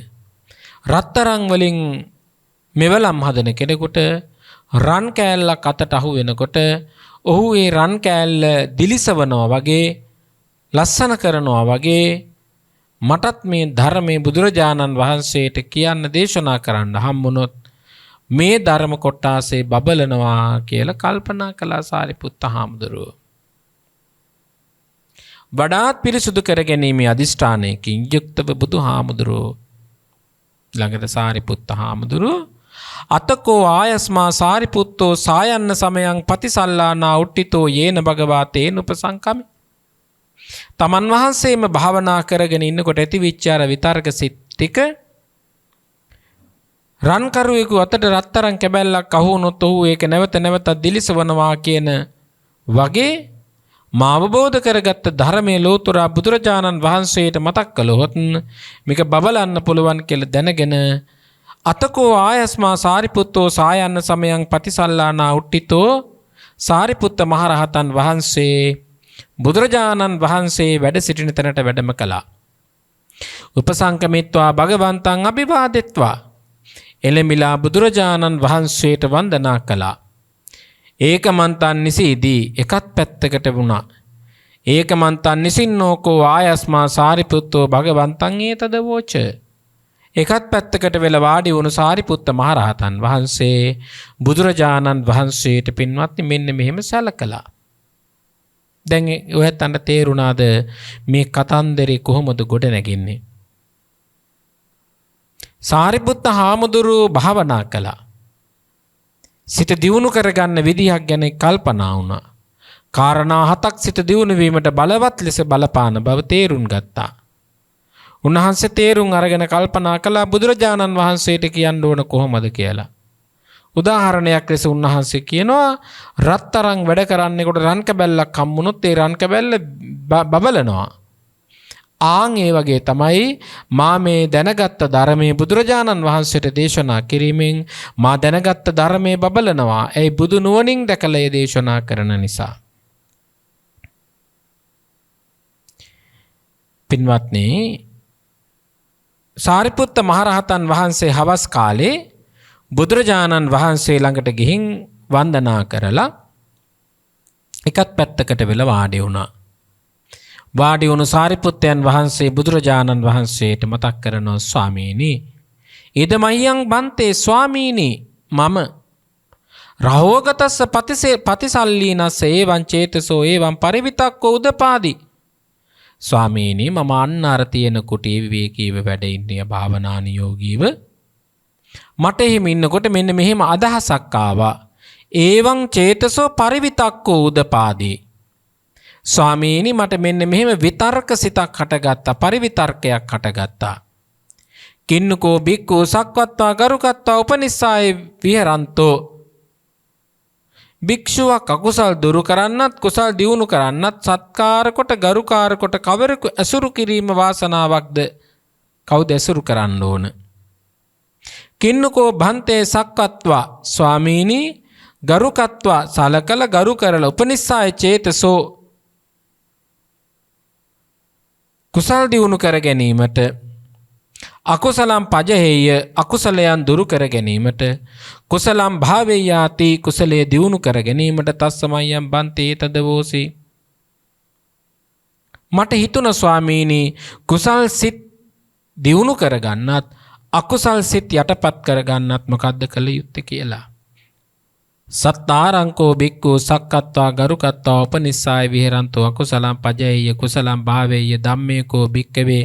රත්තරන් වලින් මෙවලම් හදන කෙනෙකුට රන් කෑල්ලක් අතට අහු වෙනකොට ඔහු ඒ රන් කෑල්ල දිලිසවනවා වගේ, ලස්සන කරනවා වගේ මටත් මේ ධර්මයේ බුදුරජාණන් වහන්සේට කියන්න දේශනා කරන්න හම්බුනොත් මේ ධර්ම කොටාසේ බබලනවා කියලා කල්පනා කළා සාරිපුත්ත හාමුදුරුවෝ. වඩාත් පිරිසුදු කර ගැනීමේ අදිෂ්ඨානයකින් යුක්තව බුදු හාමුදුරුවෝ ළඟට සාරිපුත්ත හාමුදුරුවෝ අතකෝ ආයස්මා සාරිපුත්තෝ සායන්න සමයං පතිසල්ලානා උට්ටිතෝ යේන භගවා තේන උපසංකමි. තමන් වහන්සේම භාවනා කරගෙන ඉන්නකොට ඇතිවිච්ච අර විතර්ක සිත් ටික රන්කරුවෙකු අතට රත්තරන් කැබැල්ලක් අහු වුණොත් ඔහු ඒක නැවත නැවතත් දිලිසවනවා කියන වගේ මාවබෝධ කරගත්ත ධර්මයේ ලෝතර බුදුරජාණන් වහන්සේට මතක් කළොත් මේක බබලන්න පුළුවන් කියලා දැනගෙන අතකෝ ආයස්මා සාරිපුත්තෝ සායන්න සමයං පතිසල්ලානා උට්ටිතෝ සාරිපුත්ත මහරහතන් වහන්සේ බුදුරජාණන් වහන්සේ වැඩ සිටින තැනට වැඩම කළා. උපසංකමිත්වා භගවන්තං අභිවාදෙත්වා එළමිලා බුදුරජාණන් වහන්සේට වන්දනා කළා. ඒකමන්තන් නිසීදී එකත් පැත්තකට වුණා. ඒකමන්තන් නිසින්නෝකෝ ආයස්මා සාරිපුත්තෝ භගවන්තං ඒතද වෝච. එකත් පැත්තකට වෙලා වාඩි වුණු සාරිපුත්ත මහරහතන් වහන්සේ බුදුරජාණන් වහන්සේට පින්වත්නි මෙන්න මෙහෙම සැලකලා. දැන් ඔයත් අන්න තේරුණාද මේ කතන්දරේ කොහොමද ගොඩ නැගින්නේ? සාරිපුත්ත හාමුදුරුවෝ භාවනා කළා. සිත දියුණු කරගන්න විදිහක් ගැන කල්පනා වුණා. කාරණා 7ක් සිත දියුණු වීමට බලවත් ලෙස බලපාන බව තේරුම් ගත්තා. උන්වහන්සේ තේරුම් අරගෙන කල්පනා කළා බුදුරජාණන් වහන්සේට කියන්න ඕන කොහොමද කියලා. උදාහරණයක් ලෙස උන්වහන්සේ කියනවා රත්තරන් වැඩ කරන්නේකොට රන් කැබැල්ලක් හම්බුනොත් ඒ රන් කැබැල්ල බබලනවා. ආන් ඒ වගේ තමයි මා මේ දැනගත්ත ධර්මයේ බුදුරජාණන් වහන්සේට දේශනා කිරීමෙන් මා දැනගත්ත ධර්මයේ බබලනවා. ඒ බුදු නුවණින් දැකලා ඒ දේශනා කරන නිසා. පින්වත්නි, සාරිපුත්ත මහරහතන් වහන්සේ හවස් කාලේ බුදුරජාණන් වහන්සේ ළඟට ගිහින් වන්දනා කරලා එකත් පැත්තකට වෙලා වාඩි වුණා. වාඩි වුණු සාරිපුත්තයන් වහන්සේ බුදුරජාණන් වහන්සේට මතක් කරනවා, ස්වාමීනි ඉදමයන් බන්තේ ස්වාමීනි මම රහෝගතස්ස පතිසල්ලීනස්ස ඒවං චේතසෝ ඒවං පරිවිතක්කෝ උදපාදි. ස්වාමීනි මම අන්න අර තියෙන කුටි විවේකීව වැඩ ඉන්නේ භාවනානියෝගීව. මට එහෙම ඉන්නකොට මෙන්න මෙහෙම අදහසක් ආවා. ඒවං චේතසෝ පරිවිතක්කෝ උදපාදී. ස්වාමීනි මට මෙන්න මෙහෙම විතර්ක සිතක් හටගත්තා, පරිවිතර්කයක් හටගත්තා. කින්නකෝ බික්කෝ සක්වත්තා ගරුකත්තා උපනිස්සාය විහරන්තෝ. භික්ෂුවක් අකුසල් දුරු කරන්නත් කුසල් දියුණු කරන්නත් සත්කාර කොට ගරුකාර කොට කවරෙකු ඇසුරු කිරීම වාසනාවක්ද? කවුද ඇසුරු කරන්න ඕන? කින්නකෝ භන්තේ සක්වත්වා. ස්වාමීනි ගරුකත්වා සලකල ගරු කරලා උපනිස්සාය චේතසෝ කුසල් දියුණු කර ගැනීමට, අකුසලම් පජහෙය අකුසලයන් දුරු කර ගැනීමට, කුසලම් භාවේයාති කුසලයේ දියුණු කර ගැනීමට තස්සමයන් බන්තේ තදවෝසි. මට හිතුණ ස්වාමීනි කුසල් සිත් දියුණු කරගන්නත් අකුසල් සිත් යටපත් කරගන්නත් මොකද්ද කළ යුත්තේ කියලා. සත්තාරංකෝ බික්කෝ සක්කත්වා ගරුකත්වා උපනිස්සාය විහෙරන්තෝ අකුසලම් පජේය කුසලම් භාවේය ධම්මේකෝ බික්කවේ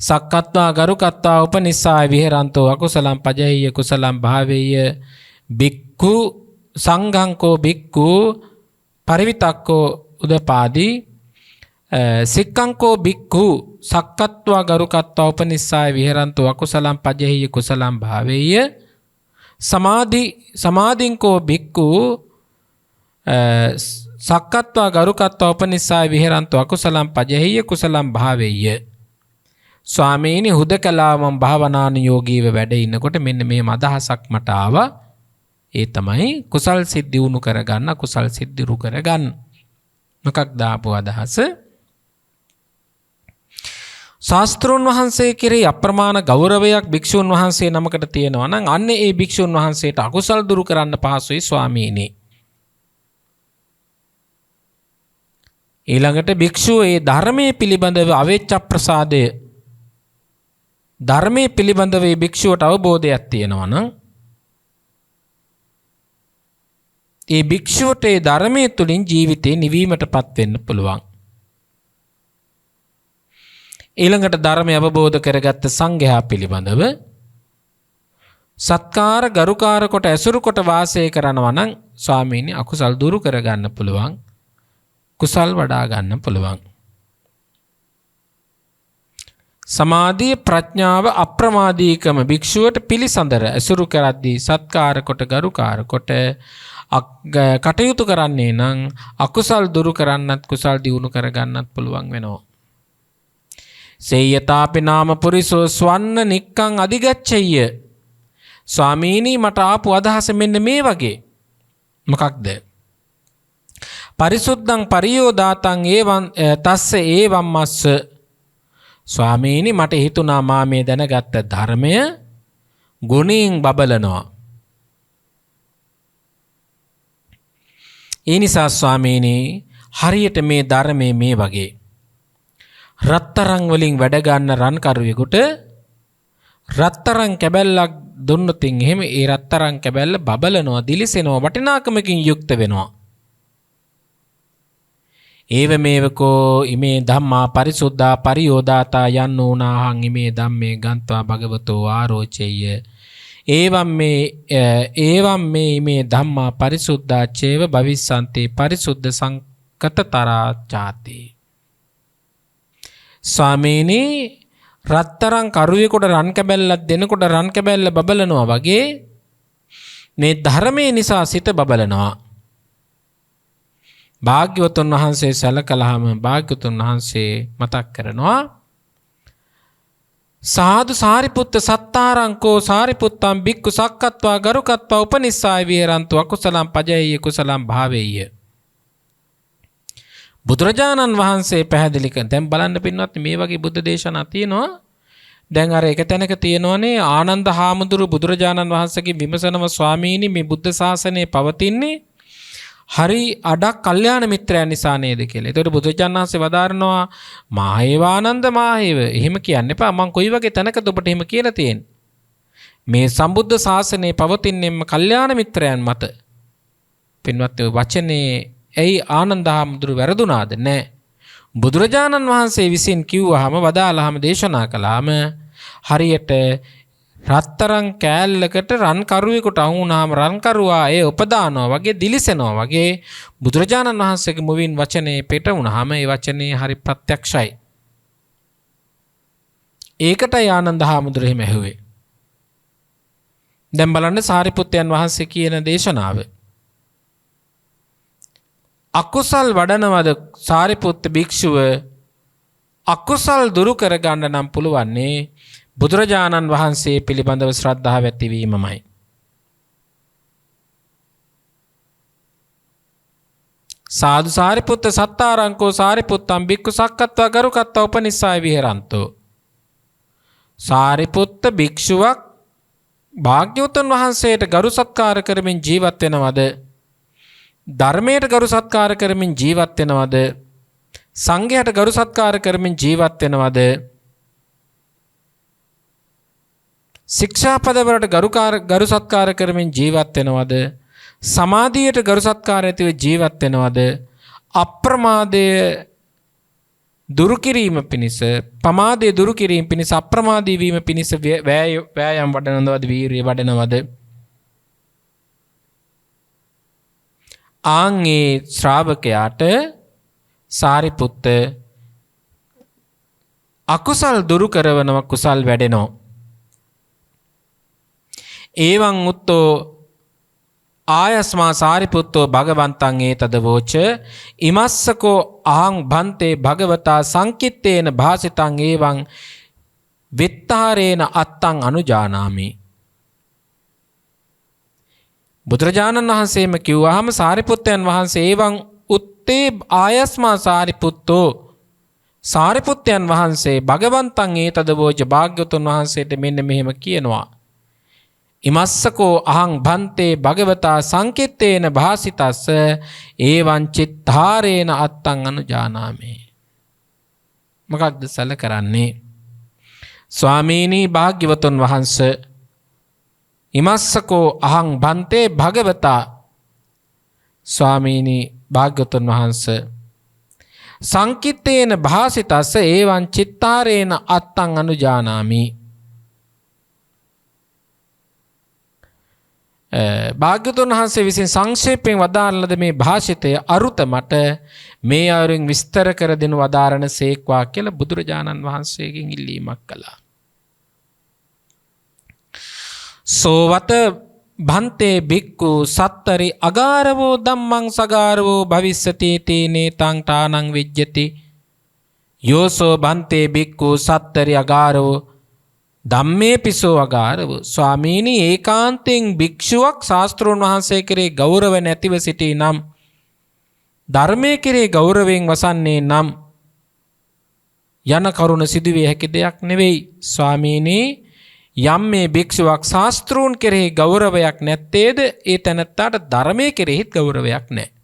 සක්කත්වා ගරුකත්වා උපනිස්සාය විහෙරන්තෝ අකුසලම් පජේය කුසලම් භාවේය බික්ඛු සංඝංකෝ බික්ඛු පරිවිතක්කෝ උදපාදී සික්ඛංකෝ බික්ඛු සක්කත්වා ගරුකත්වා උපනිස්සාය විහෙරන්තෝ අකුසලම් පජේය කුසලම් භාවේය සමාධින්කෝ භික්ඛු සක්කත්වා ගරුකත්වා උපනිස්සාය විහෙරන්තු අකුසලම් පජෙහිය කුසලම් භාවෙය්‍ය. ස්වාමීනි හුදකලාවම භාවනානුයෝගීව වැඩ ඉන්නකොට මෙන්න මේ අදහසක් මට ආවා. ඒ තමයි කුසල් සිත් දියුණු කරගන්න, කුසල් සිත් දිරු කරගන්න. මොකක්ද ආපු අදහස? ශාස්ත්‍රෝන් වහන්සේ කෙරෙහි අප්‍රමාණ ගෞරවයක් භික්ෂුන් වහන්සේ නමකට තියෙනවා නම් අන්න ඒ භික්ෂුන් වහන්සේට අකුසල් දුරු කරන්න පහසුයි ස්වාමීනි. ඊළඟට භික්ෂුව ඒ ධර්මයේ පිළිබඳව අවෙච්ච ප්‍රසාදය, ධර්මයේ පිළිබඳව ඒ භික්ෂුවට අවබෝධයක් තියෙනවා නම් ඒ භික්ෂුවට ඒ ධර්මයේ තුලින් ජීවිතේ නිවීමටපත් වෙන්න පුළුවන්. ඊළඟට ධර්මය අවබෝධ කරගත්ත සංඝයා පිළිබඳව සත්කාර ගරුකාර කොට ඇසුරු කොට වාසය කරනවා නම් ස්වාමීනි අකුසල් දුරු කරගන්න පුළුවන්, කුසල් වඩා ගන්න පුළුවන්. සමාධිය ප්‍රඥාව අප්‍රමාදීකම භික්ෂුවට පිළිසඳර ඇසුරු කරද්දී සත්කාර කොට ගරුකාර කොට කටයුතු කරන්නේ නම් අකුසල් දුරු කරන්නත් කුසල් දියුණු කරගන්නත් පුළුවන් වෙනවා. සේයතාපි නාම පුරිසෝ ස්වන්න නික්කං අධිගච්ඡෙය්‍ය. ස්වාමීනි මට ආපු අදහස මෙන්න මේ වගේ. මොකක්ද? පරිසුද්ධං පරියෝදාතං ඒවං තස්ස ඒවම් මස්ස. ස්වාමීනි මට හිතුණා මා මේ දැනගත්ත ධර්මය ගුණයෙන් බබලනවා. ඒ නිසා ස්වාමීනි හරියට මේ ධර්මයේ මේ වගේ රත්තරන් වලින් වැඩ ගන්න රන් කරුවෙකුට රත්තරන් කැබැල්ලක් දුන්නොත් එහෙම ඒ රත්තරන් කැබැල්ල බබලනවා, දිලිසෙනවා, වටිනාකමකින් යුක්ත වෙනවා. ඒව මේවකෝ ඉමේ ධම්මා පරිසුද්ධා පරියෝදාතා යන්නෝනාහං ඉමේ ධම්මේ ගන්්වා භගවතෝ ආරෝචෙය්‍ය. ඒවම් මේ ඉමේ ධම්මා පරිසුද්ධා චේව භවිස්සන්තේ පරිසුද්ධ සංකතතරා චාති. ස්වාමීනි රත්තරන් කරුවෙකුට රන් කැබැල්ලක් දෙනකොට රන් කැබැල්ල බබලනවා වගේ මේ ධර්මයේ නිසා සිත බබලනවා. භාග්‍යවතුන් වහන්සේ සැලකලාම භාග්‍යවතුන් වහන්සේ මතක් කරනවා සාදු සාරිපුත්ත සත්තාරංකෝ සාරිපුත්තම් බික්කු සක්කත්වා ගරුකත්වා උපනිස්සාය විහෙරන්තු අකුසලම් පජෙය්‍ය කුසලම් භාවෙය්‍ය. බුදුරජාණන් වහන්සේ පැහැදිලි කර දැන් බලන්න පින්වත් මේ වගේ බුද්ධ දේශනා තියෙනවා. දැන් අර එක තැනක තියෙනවනේ ආනන්ද හාමුදුරු බුදුරජාණන් වහන්සේගේ විමසනවා ස්වාමීනි මේ බුද්ධ ශාසනය පවතින්නේ හරි අඩක් කල්යාණ මිත්‍රයන් නිසා නේද කියලා. ඒතකොට බුදුරජාණන් වහන්සේ වදාරනවා මාහේවානන්ද මාහේව. එහෙම කියන්න එපා. මං කොයි වගේ තැනකද ඔබට එහෙම කියලා තියෙන්නේ? මේ සම්බුද්ධ ශාසනය පවතින්නේම කල්යාණ මිත්‍රයන් මත. පින්වත් ඔය වචනේ ඇයි ආනන්ද හාමුදුරු වැරදුනාද? නැහැ. බුදුරජාණන් වහන්සේ විසින් කිව්වහම වදාළාම දේශනා කළාම හරියට රත්තරන් කෑල්ලකට රන් කරුවෙකුට අහු වුණාම රන් කරුවා ඒ උපදානවා වගේ දිලිසෙනවා වගේ බුදුරජාණන් වහන්සේගේ මුවින් වචනේ පිට වුණාම ඒ වචනේ හරි ප්‍රත්‍යක්ෂයි. ඒකටයි ආනන්ද හාමුදුරු එහෙම ඇහුවේ. දැන් බලන්න සාරිපුත්තයන් වහන්සේ කියන දේශනාව. අකුසල් වඩනවද සාරිපුත්ත භික්ෂුව? අකුසල් දුරු කරගන්න නම් පුළුවන්නේ බුදුරජාණන් වහන්සේ පිළිබඳව ශ්‍රද්ධාව ඇතිවීමමයි. සාදු සාරිපුත්ත සත්තාරංකෝ සාරිපුත්තම් බික්කු සක්කත්වා ගරුකත්වා උපනිස්සාය විහෙරන්තෝ. සාරිපුත්ත භික්ෂුවක් භාග්‍යවතුන් වහන්සේට ගරු සත්කාර කරමින් ජීවත් වෙනවද? ධර්මයට ගරු සත්කාර කරමින් ජීවත් වෙනවද? සංඝයාට ගරු සත්කාර කරමින් ජීවත් වෙනවද? ශික්ෂාපදවලට ගරු සත්කාර කරමින් ජීවත් වෙනවද? සමාධියට ගරු සත්කාර ඇතිව ජීවත් වෙනවද? අප්‍රමාදය දුරු කිරීම පිණිස, පමාදය දුරු කිරීම පිණිස, අප්‍රමාදී වීම පිණිස වෑයම් වඩනවද? වීරිය වඩනවද? ආන්ගේ ශ්‍රාවකයාට සාරිපුත්ත අකුසල් දුරු කරවනවා, කුසල් වැඩෙනවා. එවං උත්තෝ ආයස්මා සාරිපුත්තෝ භගවන්තං ඒතද වෝච ඉමස්සකෝ අහං භන්තේ භගවතා සංකිත්තේන භාසිතං එවං විත්තාරේන අත්තං අනුජානාමි. බුදුරජාණන් වහන්සේම කිව්වහම සාරිපුත්තයන් වහන්සේ එවං උත්තේ ආයස්මා සාරිපුත්තෝ සාරිපුත්තයන් වහන්සේ භගවන්තං ඒතද වෝච භාග්‍යවතුන් වහන්සේට මෙන්න මෙහෙම කියනවා. ඉමස්සකෝ අහං භන්තේ භගවතා සංකිත්තේන භාසිතස්ස ඒවං චිත්තාරේන අත්තං අනුජානාමි. මොකක්ද සැල කරන්නේ? ස්වාමීනි භාග්‍යවතුන් වහන්සේ ඉමස්සකෝ අහං භන්තේ භගවතා ස්වාමීනි භාග්‍යවතුන් වහන්සේ සංකිත්තේන භාසිතස්ස ඒවං චිත්තාරේන අත්තං අනුජානාමි. භාග්‍යවතුන් වහන්සේ විසින් සංක්ෂේපයෙන් වදාළ ලද මේ භාෂිතය අරුත මට මේ අයුරින් විස්තර කර දෙනු වදාරණ සේක්වා කියලා බුදුරජාණන් වහන්සේගෙන් ඉල්ලීමක් කළා. සෝවත භන්තේ බික්කු සත්තරි අගාරවෝ ධම්මං සගාරවෝ භවිස්සති තේනේ තං තානං විජ්ජති. යෝසෝ භන්තේ බික්කු සත්තරි අගාරවෝ ධම්මේ පිසෝ අගාරව. ස්වාමීනි ඒකාන්තයෙන් භික්ෂුවක් ශාස්ත්‍රෝන් වහන්සේ කෙරේ ගෞරව නැතිව සිටී නම් ධර්මයේ කෙරේ ගෞරවයෙන් වසන්නේ නම් යන කරුණ සිදුවිය හැකි දෙයක් නෙවෙයි. ස්වාමීනි යම් මේ භික්ෂුවක් ශාස්ත්‍රෝන් කෙරෙහි ගෞරවයක් නැත්තේද ඒ තැනැත්තාට ධර්මයේ කෙරෙහිත් ගෞරවයක් නැහැ.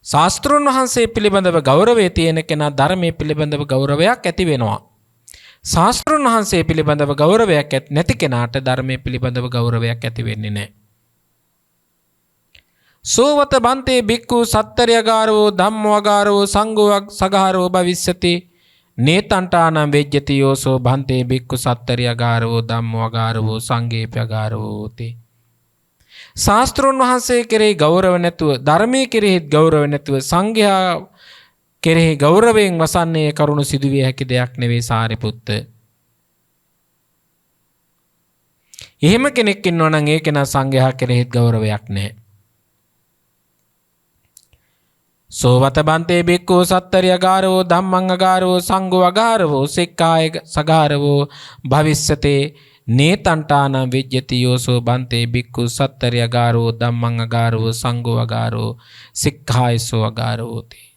ශාස්ත්‍රෝන් වහන්සේ පිළිබඳව ගෞරවය තියෙන කෙනා ධර්මයේ පිළිබඳව ගෞරවයක් ඇති වෙනවා. ශාස්ත්‍රෝන් වහන්සේ පිළිබඳව ගෞරවයක් නැති කෙනාට ධර්මයේ පිළිබඳව ගෞරවයක් ඇති වෙන්නේ නැහැ. සෝවත බන්තේ බික්කු සත්තරියගාරවෝ ධම්මවගාරවෝ සංඝෝ සගාරවෝ භවිස්සති නේතන්ටානම් වෙජ්ජති යෝසෝ බන්තේ බික්කු සත්තරියගාරවෝ ධම්මවගාරවෝ සංඝේප්‍යගාරවෝ තේ. ශාස්ත්‍රෝන් වහන්සේ කෙරෙහි ගෞරව නැතුව ධර්මයේ කෙරෙහිත් ගෞරව නැතුව සංඝයා කෙරෙහි ගෞරවයෙන් වසන්නේ කරුණු සිදුවිය හැකි දෙයක් නෙවෙයි සාරිපුත්ත. එහෙම කෙනෙක් ඉන්නවා නම් ඒ කෙනා සංඝයා කෙරෙහිත් ගෞරවයක් නැහැ. සෝවත බන්තේ බික්කෝ සත්තරිය අගාරවෝ ධම්මං අගාරවෝ සංඝෝ අගාරවෝ සික්ඛාය සගාරවෝ භවිස්සතේ නේතන්ටාන විජ්ජති යෝසෝ බන්තේ බික්කු සත්තරිය අගාරවෝ ධම්මං අගාරවෝ සංඝෝ අගාරවෝ සික්ඛායසෝ අගාරවෝ තේ.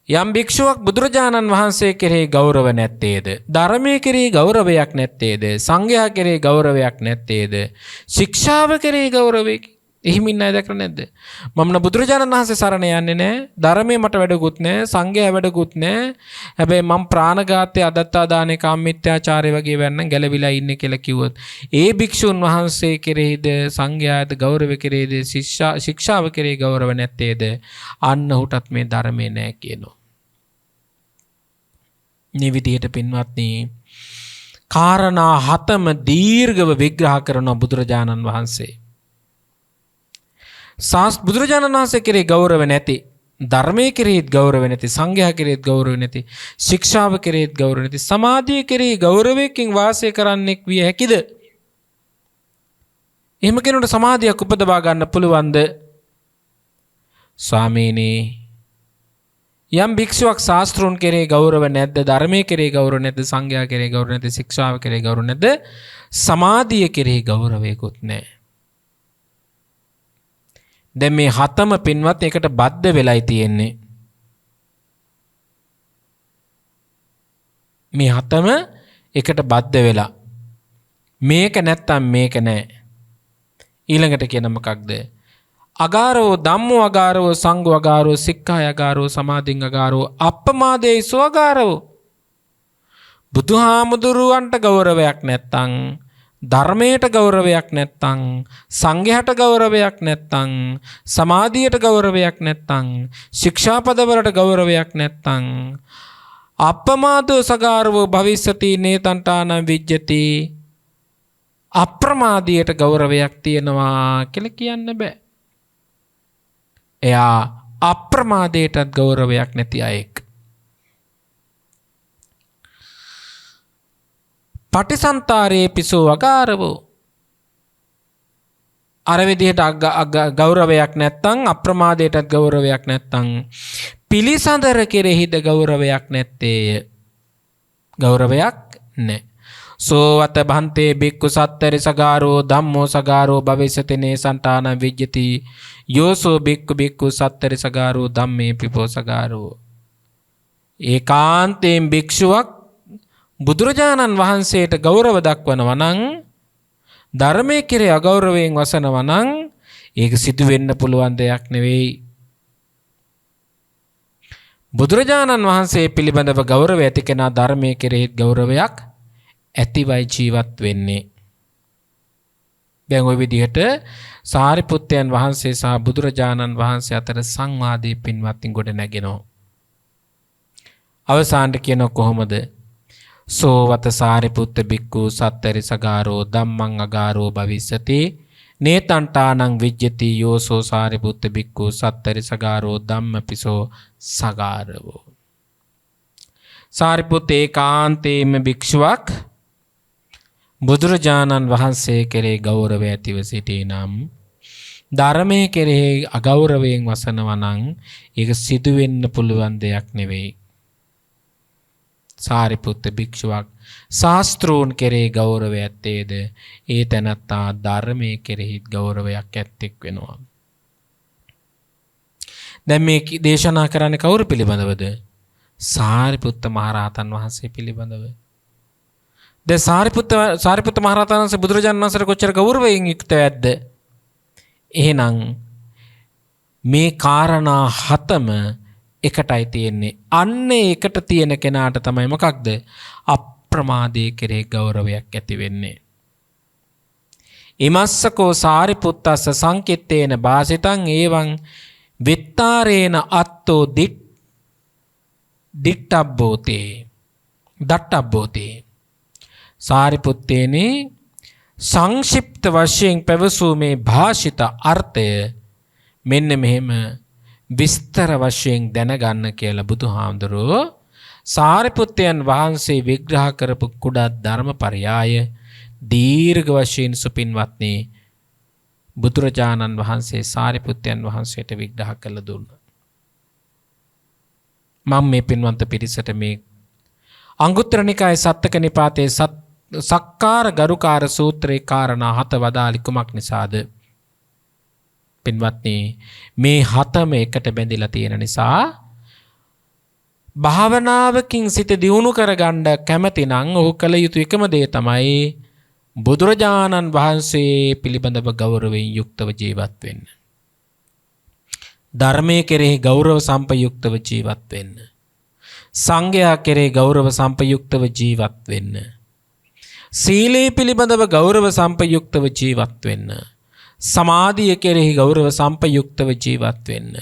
යම් භික්ෂුවක් බුදුරජාණන් වහන්සේ කෙරෙහි ගෞරව නැත්තේද ධර්මයේ කෙරෙහි ගෞරවයක් නැත්තේද සංඝයා කෙරෙහි ගෞරවයක් නැත්තේද ශික්ෂාව කෙරෙහි ගෞරවයක් එහෙම ඉන්න අය දැකලා නැද්ද? මම බුදුරජාණන් වහන්සේ සරණ යන්නේ නැහැ. ධර්මයේ මට වැඩකුත් නැහැ. සංඝයා වැඩකුත් නැහැ. හැබැයි මම ප්‍රාණඝාතය, අදත්තා දානේ, කාමමිත්‍යාචාරය වගේ වෙන්න ගැලවිලා ඉන්නේ කියලා කිව්වොත් ඒ භික්ෂුන් වහන්සේ කෙරෙහිද සංඝයාද ගෞරව කෙරෙහිද ශික්ෂාව කෙරෙහි ගෞරව නැත්තේද අන්න ඔහුටත් මේ ධර්මයේ නැහැ කියනවා. මේ විදිහට පින්වත්නි කාරණා හතම දීර්ඝව විග්‍රහ කරන බුදුරජාණන් වහන්සේ බුදුරජාණන් වහන්සේ කෙරෙහි ගෞරව නැති ධර්මයේ කෙරෙහිත් ගෞරව නැති සංඝයා කෙරෙහිත් ගෞරව නැති ශික්ෂාව කෙරෙහිත් ගෞරව නැති සමාධිය කෙරෙහි ගෞරවයෙන් වාසය කරන්නෙක් විය හැකිද? එහෙම කෙනෙකුට සමාධියක් උපදවා ගන්න පුළුවන්ද? ස්වාමීනි යම් භික්ෂුවක් ශාස්ත්‍රෝන් කෙරෙහි ගෞරව නැද්ද ධර්මයේ කෙරෙහි ගෞරව නැද්ද සංඝයා කෙරෙහි ගෞරව නැද්ද ශික්ෂාව කෙරෙහි ගෞරව නැද්ද සමාධිය කෙරෙහි ගෞරවයකුත් නැහැ. දැන් මේ හතම පින්වත් එකට බද්ධ වෙලයි තියෙන්නේ. මේ හතම එකට බද්ධ වෙලා මේක නැත්තම් මේක නැහැ. ඊළඟට කියන මොකක්ද? අගාරෝ ධම්මෝ අගාරෝ සංඝෝ අගාරෝ සික්ඛාය අගාරෝ සමාධින් අගාරෝ අප්පමාදේ සෝගාරෝ. බුදුහාමුදුරුවන්ට ගෞරවයක් නැත්තම් ධර්මයට ගෞරවයක් නැත්තම් සංඝයාට ගෞරවයක් නැත්තම් සමාධියට ගෞරවයක් නැත්තම් ශික්ෂාපදවලට ගෞරවයක් නැත්තම් අප්පමාදෝ සගාරවෝ භවිස්සති නේතන්ටාන විජ්ජති අප්‍රමාදියට ගෞරවයක් තියෙනවා කියලා කියන්න බෑ. එයා අප්‍රමාදයටත් ගෞරවයක් නැති අයෙක්. පටිසන්තරේ පිසෝ අගාරවෝ. අර විදිහට ගෞරවයක් නැත්තම් අප්‍රමාදයටත් ගෞරවයක් නැත්තම් පිළිසඳර කෙරෙහිද ගෞරවයක් නැත්තේය. ගෞරවයක් නැහැ. සෝවත භන්තේ බික්කු සත්තරි සගාරෝ ධම්මෝ සගාරෝ භවිෂති නේසන්තාන විජ්ජති යෝසෝ බික්කු බික්කු සත්තරි සගාරෝ ධම්මේ පිපෝ සගාරෝ. ඒකාන්තයෙන් භික්ෂුවක් බුදුරජාණන් වහන්සේට ගෞරව දක්වනවා නම් ධර්මයේ කෙරේ අගෞරවයෙන් වසනවා නම් ඒක සිදු වෙන්න පුළුවන් දෙයක් නෙවෙයි. බුදුරජාණන් වහන්සේ පිළිබඳව ගෞරවය ඇති කෙනා ධර්මයේ කෙරෙහි ගෞරවයක් ඇතිවයි ජීවත් වෙන්නේ. දැන් ওই විදිහට සාරිපුත්තයන් වහන්සේ සහ බුදුරජාණන් වහන්සේ අතර සංවාදයේ පින්වත්නි ගොඩ නැගෙනවා. අවසානට කියනවා කොහොමද? සෝවත සාරිපුත්ත බික්කු සත්තරි සගාරෝ ධම්මං අගාරෝ භවිස්සති නේතන්ටානං විජ්ජති යෝසෝ සාරිපුත්ත බික්කු සත්තරි සගාරෝ ධම්මපිසෝ සගාරවෝ. සාරිපුත්ත ඒකාන්තේම භික්ෂුවක් බුදුරජාණන් වහන්සේ කෙරේ ගෞරවය ඇතිව සිටිනම් ධර්මයේ කෙරෙහි අගෞරවයෙන් වසනවා නම් ඒක සිදු වෙන්න පුළුවන් දෙයක් නෙවෙයි. සාරිපුත්ත භික්ෂුවක් ශාස්ත්‍රෝන් කෙරෙහි ගෞරවය ඇත්තේද ඒ තැනත්තා ධර්මයේ කෙරෙහි ගෞරවයක් ඇත්තෙක් වෙනවා. දැන් මේ දේශනා කරන්නේ කවුරු පිළිබඳවද? සාරිපුත්ත මහරහතන් වහන්සේ පිළිබඳව. දැන් සාරිපුත්ත මහරහතන් වහන්සේ බුදුරජාණන් වහන්සේට කොච්චර ගෞරවයෙන් යුක්තවද? එහෙනම් මේ කාරණා හතම එකටයි තියෙන්නේ. අන්න එකට තියෙන කෙනාට තමයි මොකක්ද? අප්‍රමාදයේ කෙරේ ගෞරවයක් ඇති වෙන්නේ. ඉමස්සකෝ සාරිපුත්තස්ස සංකිට්ඨේන භාසිතං එවං විත්තාරේන අත්තෝ දට්ටබ්බෝතේ සාරිපුත්තේනි සංක්ෂිප්ත වශයෙන් පැවසූ මේ භාෂිත අර්ථය මෙන්න මෙහෙම විස්තර වශයෙන් දැනගන්න කියලා බුදුහාමුදුරුවෝ සාරිපුත්තයන් වහන්සේ විග්‍රහ කරපු කුඩා ධර්මපරයය දීර්ඝ වශයෙන් සුපින්වත්නි බුදුරජාණන් වහන්සේ සාරිපුත්තයන් වහන්සේට විග්‍රහ කළ දුන්නා. මම මේ පින්වන්ත පිරිසට මේ අංගුත්තර නිකායේ සත්තක නිපාතේ සක්කාර ගරුකාර සූත්‍රේ කාරණා 7 වදාළි කුමක් නිසාද? පින්වත්නි මේ 7ම එකට බැඳිලා තියෙන නිසා භාවනාවකින් සිත දියුණු කරගන්න කැමති නම් ඔහු කළ යුතු එකම දේ තමයි බුදුරජාණන් වහන්සේ පිළිබඳව ගෞරවයෙන් යුක්තව ජීවත් වෙන්න. ධර්මයේ කෙරෙහි ගෞරව සම්පයුක්තව ජීවත් වෙන්න. සංඝයා කෙරෙහි ගෞරව සම්පයුක්තව ජීවත් වෙන්න. සීලේ පිළිබඳව ගෞරව සම්පයුක්තව ජීවත් වෙන්න. සමාධිය කෙරෙහි ගෞරව සම්පයුක්තව ජීවත් වෙන්න.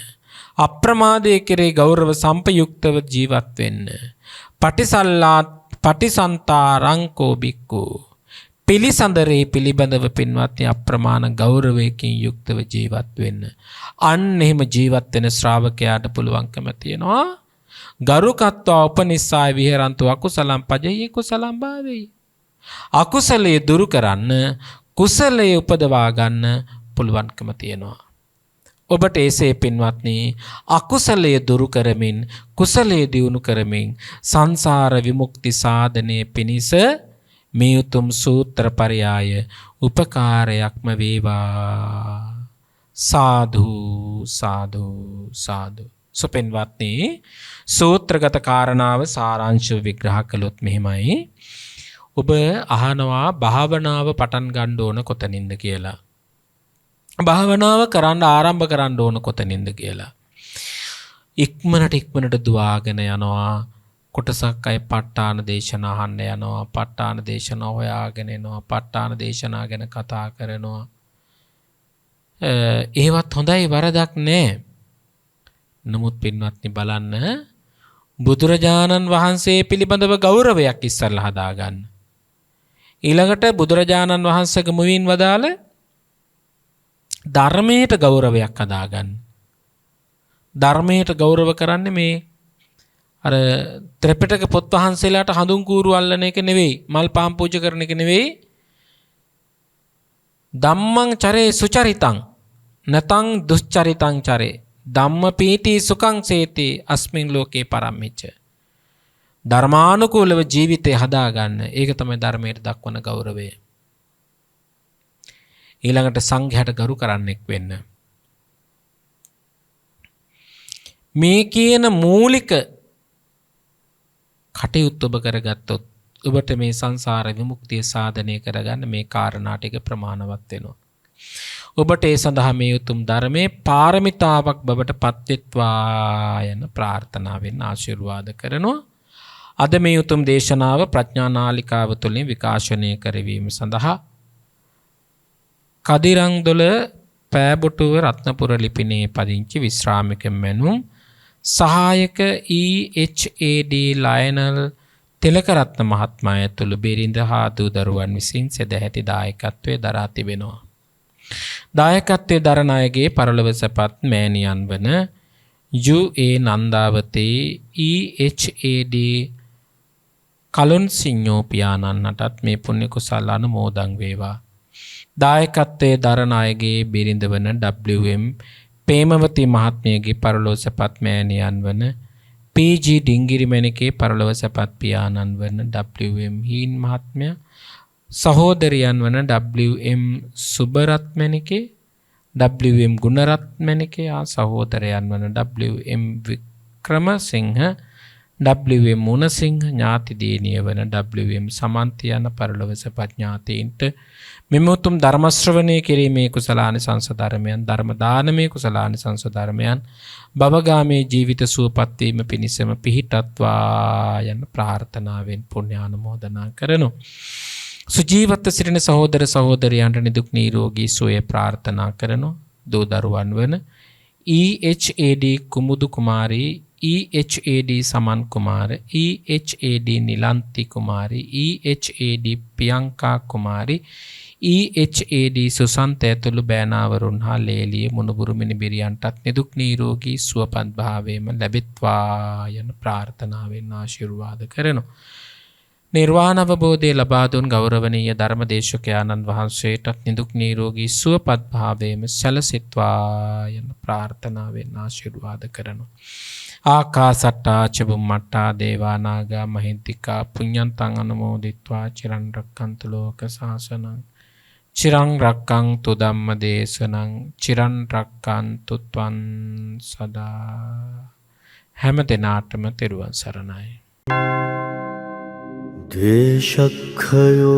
අප්‍රමාදයේ කෙරෙහි ගෞරව සම්පයුක්තව ජීවත් වෙන්න. පටිසන්තාරංකෝ බික්කු පිළිසඳරේ පිළිබඳව පින්වත්නි අප්‍රමාණ ගෞරවයකින් යුක්තව ජීවත් වෙන්න. අන්න එහෙම ජීවත් වෙන ශ්‍රාවකයාට පුළුවන්කම තියෙනවා ගරුකත්වා උපනිස්සාය විහෙරන්තු අකුසලම් පජෙය්‍ය කුසලම් භාවෙයි. අකුසලයේ දුරු කරන්න කුසලයේ උපදවා ගන්න පුළුවන්කම තියෙනවා. ඔබට එසේ පින්වත්නි අකුසලයේ දුරු කරමින් කුසලයේ දියුණු කරමින් සංසාර විමුක්ති සාධනයේ පිණිස මේ උතුම් සූත්‍ර පරයය උපකාරයක්ම වේවා. සාදු සාදු සාදු. සුපින්වත්නි සූත්‍රගත කාරණාව සාරාංශව විග්‍රහ කළොත් මෙහිමයි. ඔබ අහනවා භාවනාව පටන් ගන්න ඕන කොතනින්ද කියලා. භාවනාව කරන්න ආරම්භ කරන්න ඕන කොතනින්ද කියලා. ඉක්මනට දුවාගෙන යනවා. කොටසක් අය ප ဋ ාණ දේශනා අහන්න යනවා. ප ဋ ාණ දේශනා හොයාගෙන එනවා. ප ဋ ාණ දේශනා ගැන කතා කරනවා. ඒවත් හොඳයි වරදක් නෑ. නමුත් පින්වත්නි බලන්න බුදුරජාණන් වහන්සේ පිළිබඳව ගෞරවයක් ඉස්සරලා හදාගන්න. ඊළඟට බුදුරජාණන් වහන්සේගේ මුවින් වදාළ ධර්මයට ගෞරවයක් හදාගන්න. ධර්මයට ගෞරව කරන්නේ මේ අර ත්‍රිපිටක පොත් වහන්සේලාට හඳුන් කූරු අල්ලන එක නෙවෙයි, මල් පාන් පූජා කරන එක නෙවෙයි. ධම්මං චරේ සුචරිතං නතං දුස්චරිතං චරේ ධම්මපීති සුඛං සේති අස්මින් ලෝකේ පරම්මිච්ච. ධර්මානුකූලව ජීවිතය හදාගන්න. ඒක තමයි ධර්මයට දක්වන ගෞරවය. ඊළඟට සංඝයාට ගරු කරන්නෙක් වෙන්න. මේ කියන මූලික කටයුත්ත ඔබ කරගත්තොත් ඔබට මේ සංසාර විමුක්තිය සාධනය කරගන්න මේ කාරණා ටික ප්‍රමාණවත් වෙනවා. ඔබට ඒ සඳහා මේ උතුම් ධර්මයේ පාරමිතාවක් බවට පත්වෙත්වා යන ප්‍රාර්ථනාවෙන් ආශිර්වාද කරනවා. අද මේ උතුම් දේශනාව ප්‍රඥා නාලිකාව තුළින් විකාශනය කරවීම සඳහා කදිරංදොල පෑබොටුව රත්නපුර ලිපිනේ පදිංචි විශ්‍රාමික මැනුම් සහායක EHAD ලයනල් තිලකරත්න මහත්මයා ඇතුළු බිරිඳ හා දූ දරුවන් විසින් සදැහැති දායකත්වයේ දරා තිබෙනවා. දායකත්වයේ දරන අයගේ පරලොව සැපත් මෑණියන් වන UA නන්දාවතී EHAD කලොන් සිඤ්ඤෝ පියාණන්ටත් මේ පුණ්‍ය කුසල අනුමෝදන් වේවා. දායකත්වයේ දරන අයගේ බිරිඳ වන WM පේමවති මහත්මියගේ පරලොව සැපත් මෑණියන් වන PG ඩිංගිරිමැණිකේ පරලොව සැපත් පියාණන් වන WM හීන් මහත්මයා, සහෝදරියන් වන WM සුබරත්මැණිකේ, WM ගුණරත්මැණිකේ ආ සහෝදරයන් වන WM වික්‍රමසිංහ, WM මුණසිංහ ඥාති දියණිය වන WM සමන්ති යන පරලොව සැපත් ඥාතීන්ට මෙම උතුම් ධර්ම ශ්‍රවණය කිරීමේ කුසලානිසංස ධර්මයන්, ධර්ම දානමේ කුසලානිසංස ධර්මයන් භවගාමී ජීවිත සුවපත් වීම පිණිසම පිහිටත්වා යන ප්‍රාර්ථනාවෙන් පුණ්‍යානුමෝදනා කරනු. සුජීවත්ව සිටින සහෝදර සහෝදරියන්ට නිදුක් නිරෝගී සුවය ප්‍රාර්ථනා කරනු. දූ දරුවන් වන EHAD කුමුදු කුමාරී, EHAD සමන් කුමාර, EHAD නිලන්ති කුමාරි, EHAD පියංකා කුමාරි, EHAD සුසන්ත ඇතුළු බෑනාවරුන් හා ලේලිය මුණුබුරු මිනිබිරියන්ටත් නිදුක් නිරෝගී සුවපත් භාවයම ලැබෙත්වා යන ප්‍රාර්ථනාවෙන් ආශිර්වාද කරනවා. නිර්වාණ අවබෝධය ලබා දුන් ගෞරවනීය ධර්මදේශකයාණන් වහන්සේටත් නිදුක් නිරෝගී සුවපත් භාවයම සැලසෙත්වා යන ප්‍රාර්ථනාවෙන් ආශිර්වාද කරනවා. ආකාසට්ටා චුම්මට්ටා දේවා නාග මහින්තිකා පුඤ්ඤන්තං අනුමෝදිත්වා චිරන් රක්ඛන්තු ලෝක සාසනං චිරං රක්ඛන්තු ධම්ම දේශනං චිරන් රක්ඛන්තු ත්වං සදා. හැම දිනාටම තෙරුවන් සරණයි. දේශක්ඛයෝ